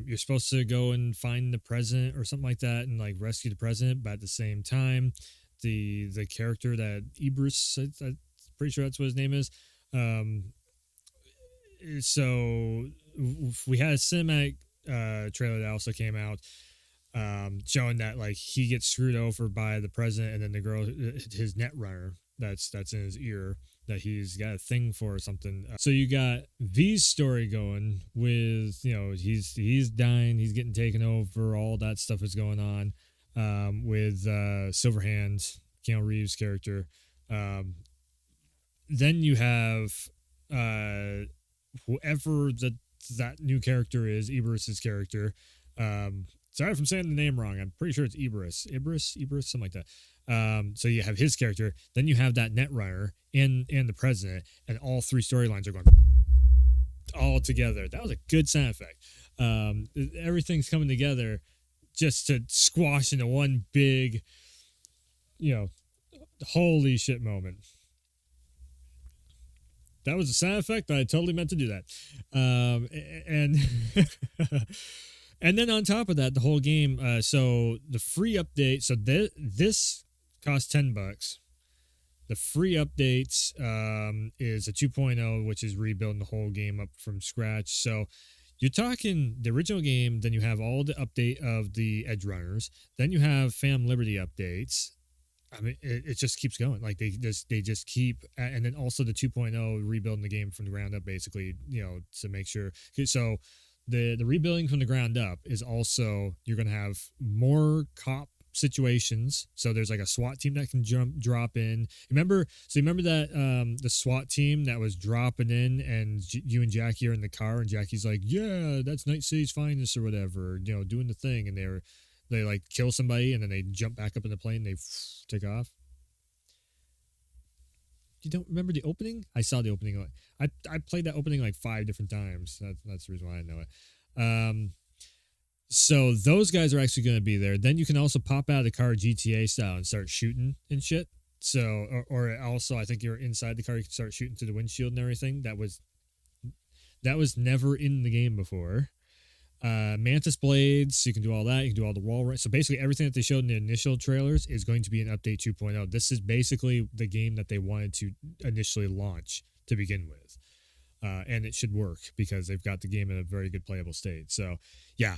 You're supposed to go and find the president or something like that and like rescue the president, but at the same time, the character that Ibris, I'm pretty sure that's what his name is. So we had a cinematic trailer that also came out showing that like he gets screwed over by the president, and then the girl, his net runner that's in his ear, that he's got a thing for or something. So you got V's story going with he's dying, he's getting taken over, all that stuff is going on with Silverhand, Keanu Reeves' character. Then you have whoever that new character is, Ibris's character. Sorry if I'm saying the name wrong. I'm pretty sure it's Ibris, something like that. So you have his character, then you have that Netrunner and the president, and all three storylines are going all together. That was a good sound effect. Everything's coming together just to squash into one big, holy shit moment. That was a sound effect, but I totally meant to do that. And and then on top of that, the whole game. So the free update. So this costs $10. The free update is a 2.0, which is rebuilding the whole game up from scratch. So you're talking the original game. Then you have all the update of the Edge Runners. Then you have Phantom Liberty updates. I mean, it just keeps going. Like they just keep, and then also the 2.0 rebuilding the game from the ground up, basically, to make sure. So the rebuilding from the ground up is also, you're going to have more cop situations. So there's like a SWAT team that can drop in. Remember that the SWAT team that was dropping in, and you and Jackie are in the car, and Jackie's like, yeah, that's Night City's finest or whatever, doing the thing, and they like kill somebody and then they jump back up in the plane and they take off. You don't remember the opening? I saw the opening. I played that opening like 5 different times. That's the reason why I know it. So those guys are actually going to be there. Then you can also pop out of the car GTA style and start shooting and shit. So, or also, I think you're inside the car. You can start shooting through the windshield and everything. That was never in the game before. Mantis blades, you can do all that. You can do all the wall. So basically, everything that they showed in the initial trailers is going to be an update 2.0. This is basically the game that they wanted to initially launch to begin with. And it should work because they've got the game in a very good playable state. So, yeah,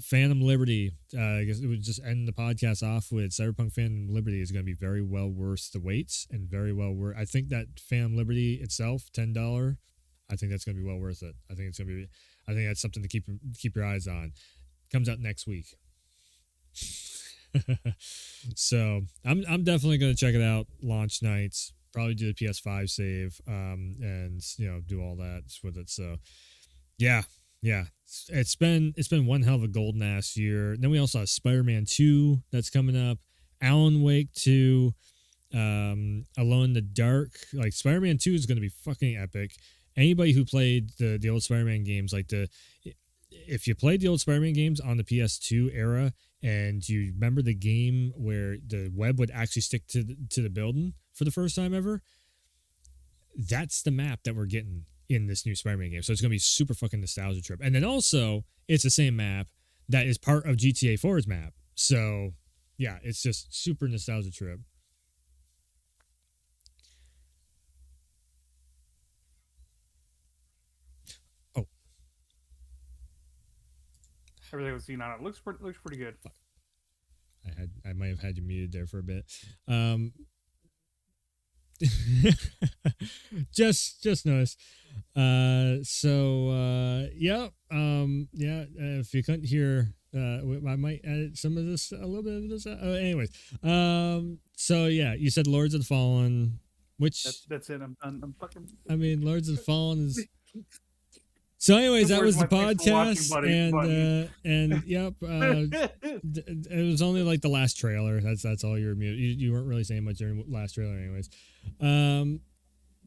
Phantom Liberty. I guess it would just end the podcast off with Cyberpunk Phantom Liberty is going to be very well worth the wait and very well worth. I think that Phantom Liberty itself, $10. I think that's going to be well worth it. I think it's going to be. I think that's something to keep your eyes on. Comes out next week. So I'm definitely going to check it out. Launch nights. Probably do the PS5 save, and do all that with it. So, yeah, it's been one hell of a golden ass year. Then we also have Spider-Man 2 that's coming up, Alan Wake 2, Alone in the Dark. Like Spider-Man 2 is going to be fucking epic. Anybody who played the old Spider-Man games, if you played the old Spider-Man games on the PS2 era, and you remember the game where the web would actually stick to the building for the first time ever, that's the map that we're getting in this new Spider-Man game. So it's going to be super fucking nostalgia trip. And then also, it's the same map that is part of GTA 4's map. So, yeah, it's just super nostalgia trip. Oh. Everything was seen on it looks pretty good. Fuck. I might have had you muted there for a bit. just noticed. If you couldn't hear, I might edit some of this, a little bit of this. Anyways, so yeah, you said Lords of the Fallen, which that's it. I'm fucking. I mean, Lords of the Fallen is. So, anyways, that was the podcast, and yep, it was only like the last trailer. That's all you're mute. You weren't really saying much during the last trailer, anyways.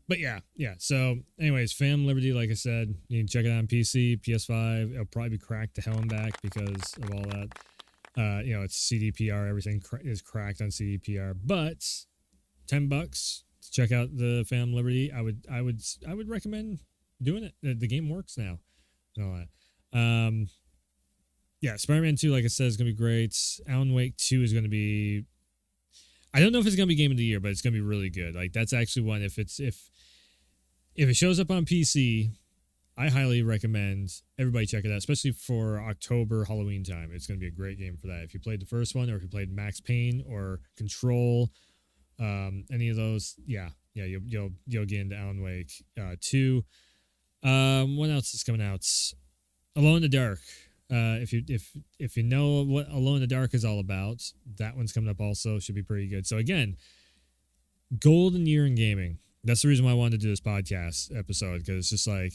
But yeah. So, anyways, Phantom Liberty, like I said, you can check it out on PC, PS5. It'll probably be cracked to hell and back because of all that. It's CDPR. Everything is cracked on CDPR, but $10 to check out the Phantom Liberty. I would recommend doing it. The game works now and all that. Spider-Man 2, like I said, is gonna be great. Alan Wake 2 is gonna be, I don't know if it's gonna be game of the year, but it's gonna be really good. Like that's actually one, if it shows up on PC, I highly recommend everybody check it out, especially for October Halloween time. It's gonna be a great game for that. If you played the first one, or if you played Max Payne or Control, any of those, you'll get into Alan Wake 2. What else is coming out? Alone in the Dark. If you know what Alone in the Dark is all about, that one's coming up also. Should be pretty good. So again, golden year in gaming. That's the reason why I wanted to do this podcast episode, because it's just like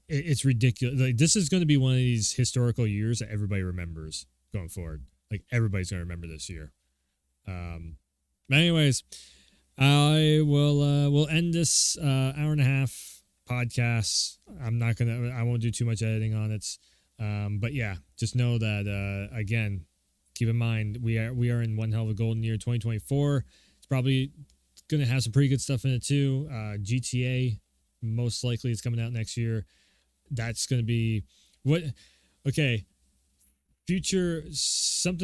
it's ridiculous. Like this is going to be one of these historical years that everybody remembers going forward. Like everybody's going to remember this year. But anyways, I will end this hour and a half podcast. I won't do too much editing on it. But yeah, just know that again, keep in mind we are in one hell of a golden year. 2024. It's probably gonna have some pretty good stuff in it too. GTA most likely is coming out next year. That's gonna be something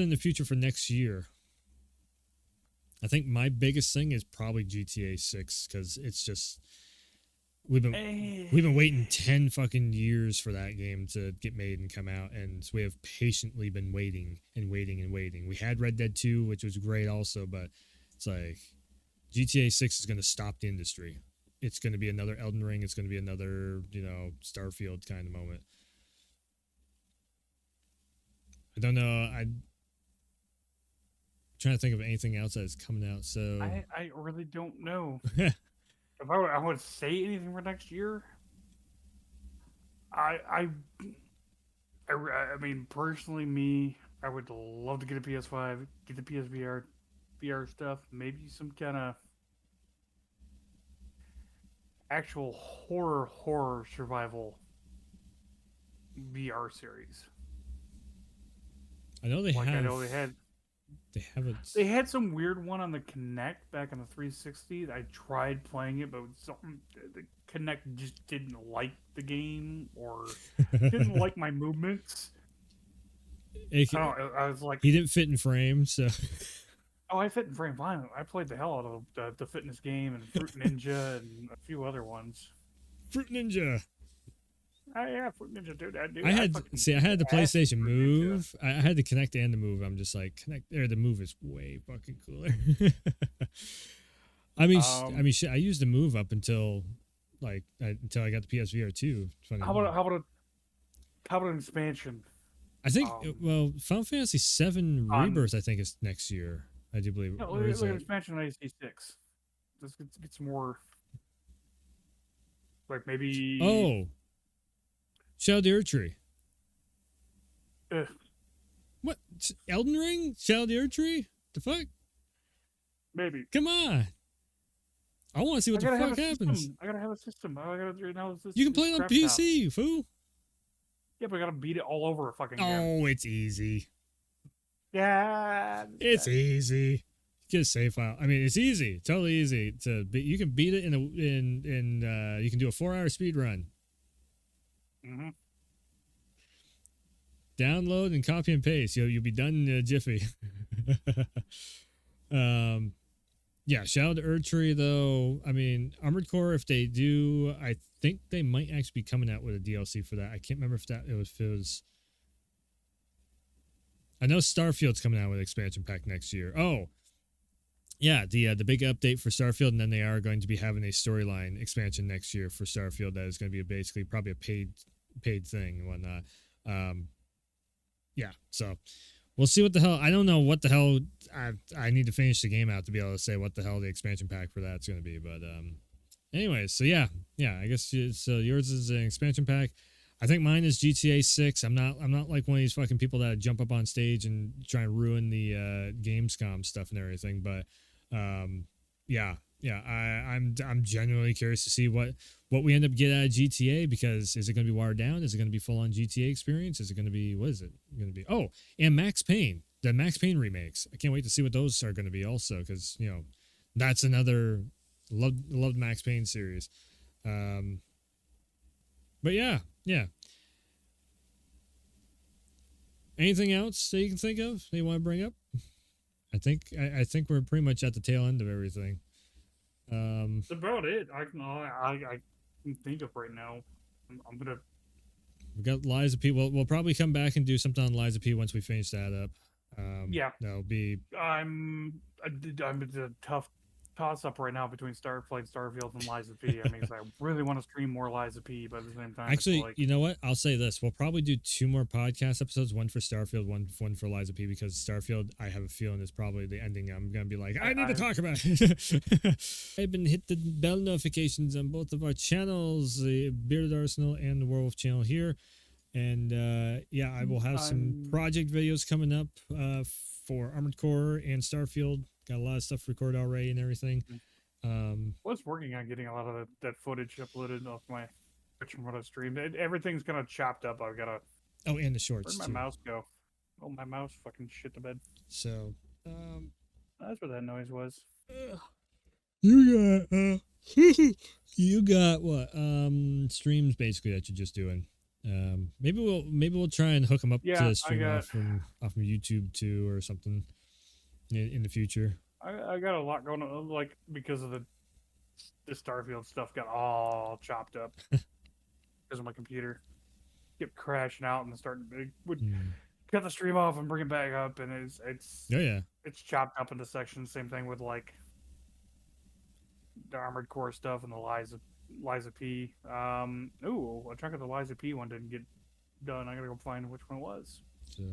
in the future for next year. I think my biggest thing is probably GTA 6, because it's just we've been waiting 10 fucking years for that game to get made and come out, and we have patiently been waiting and waiting and waiting. We had Red Dead 2, which was great also, but it's like GTA 6 is going to stop the industry. It's going to be another Elden Ring. It's going to be another, Starfield kind of moment. I don't know. I'm trying to think of anything else that is coming out. So I really don't know. If I would say anything for next year, I mean, personally, I would love to get a PS5, get the PSVR VR stuff, maybe some kind of actual horror survival VR series. I know they Like have. I know they had They have some weird one on the Kinect back on the 360. I tried playing it, but something the Kinect just didn't like the game or didn't like my movements. It, I don't. I was like, he didn't fit in frame, so. oh, I fit in frame fine. I played the hell out of the fitness game and Fruit Ninja and a few other ones. Fruit Ninja. Yeah, Fruit Ninja, dude. I had the PlayStation Move. Ninja. I had the Kinect and the Move. I'm just like the Move is way fucking cooler. I mean, I used the Move up until until I got the PSVR 2. How about an expansion? I think Final Fantasy 7 Rebirth I think is next year. I do believe. No, look at expansion on AC6. Let's get some more. Like maybe. Oh. Shadow of the Erdtree. What? Elden Ring? Shadow of the Erdtree? The fuck? Maybe. Come on. I want to see what the fuck happens. I gotta have a system. You can play it on PC, fool. Yeah, but I gotta beat it all over a fucking game. Oh, it's easy. Yeah. It's easy. Get a save file. I mean, it's easy. Totally easy to beat. You can beat it you can do a 4-hour speed run. Mm-hmm. Download and copy and paste. You'll be done in a jiffy. Yeah, Shadow of the Erdtree though. I mean, Armored Core. If they do, I think they might actually be coming out with a DLC for that. I can't remember if it was. I know Starfield's coming out with an expansion pack next year. Oh, yeah, the big update for Starfield, and then they are going to be having a storyline expansion next year for Starfield that is going to be basically probably a paid thing and whatnot. Yeah, so we'll see what the hell. I don't know what the hell. I need to finish the game out to be able to say what the hell the expansion pack for that's going to be. But anyways, so yeah. I guess yours is an expansion pack. I think mine is GTA 6. I'm not like one of these fucking people that jump up on stage and try and ruin the Gamescom stuff and everything. But yeah. I'm genuinely curious to see what we end up getting out of GTA, because is it going to be watered down? Is it going to be full on GTA experience? Is it going to be, what is it going to be? Oh, and Max Payne, the Max Payne remakes. I can't wait to see what those are going to be also, because that's another loved Max Payne series. But yeah. Anything else that you can think of that you want to bring up? I think we're pretty much at the tail end of everything. That's about it. I can think of right now. I'm gonna. We got Liza P. We'll probably come back and do something on Liza P once we finish that up. Yeah, that'll be. I'm a tough toss up right now between Starfield and Liza P. I mean, I really want to stream more Liza P, but at the same time, actually, you know what? I'll say this: we'll probably do 2 more podcast episodes, one for Starfield, one for Liza P, because Starfield, I have a feeling, is probably the ending. I'm gonna be like, I need to talk about it. I've been hit the bell notifications on both of our channels, the Bearded Arsenal and the Werewolf channel here, and I will have some project videos coming up for Armored Core and Starfield. Got a lot of stuff recorded already and everything. Was working on getting a lot of that footage uploaded off my Twitch from what I streamed. Everything's kind of chopped up. I've got to. Oh, and the shorts. Where'd my mouse go? Oh, my mouse fucking shit the bed. So, that's what that noise was. You got what? Streams basically that you're just doing. Maybe we'll try and hook them up to stream off from YouTube too or something in the future. I got a lot going on, like, because of the Starfield stuff got all chopped up because of my computer. Kept crashing out and cut the stream off and bring it back up, and it's chopped up into sections. Same thing with like the Armored Core stuff and the Liza P. A chunk of the Liza P one didn't get done. I gotta go find which one it was. So.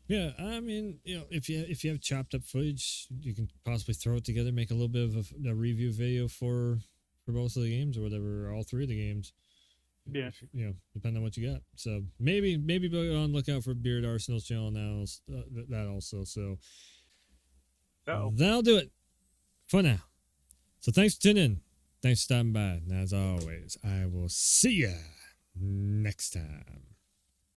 Yeah, I mean, if you have chopped up footage, you can possibly throw it together, make a little bit of a review video for both of the games or whatever, or all 3 of the games. Yeah, depending on what you got. So maybe be on lookout for Beard Arsenal's channel now. That also. So that'll do it for now. So thanks for tuning in. Thanks for stopping by. And as always, I will see ya next time.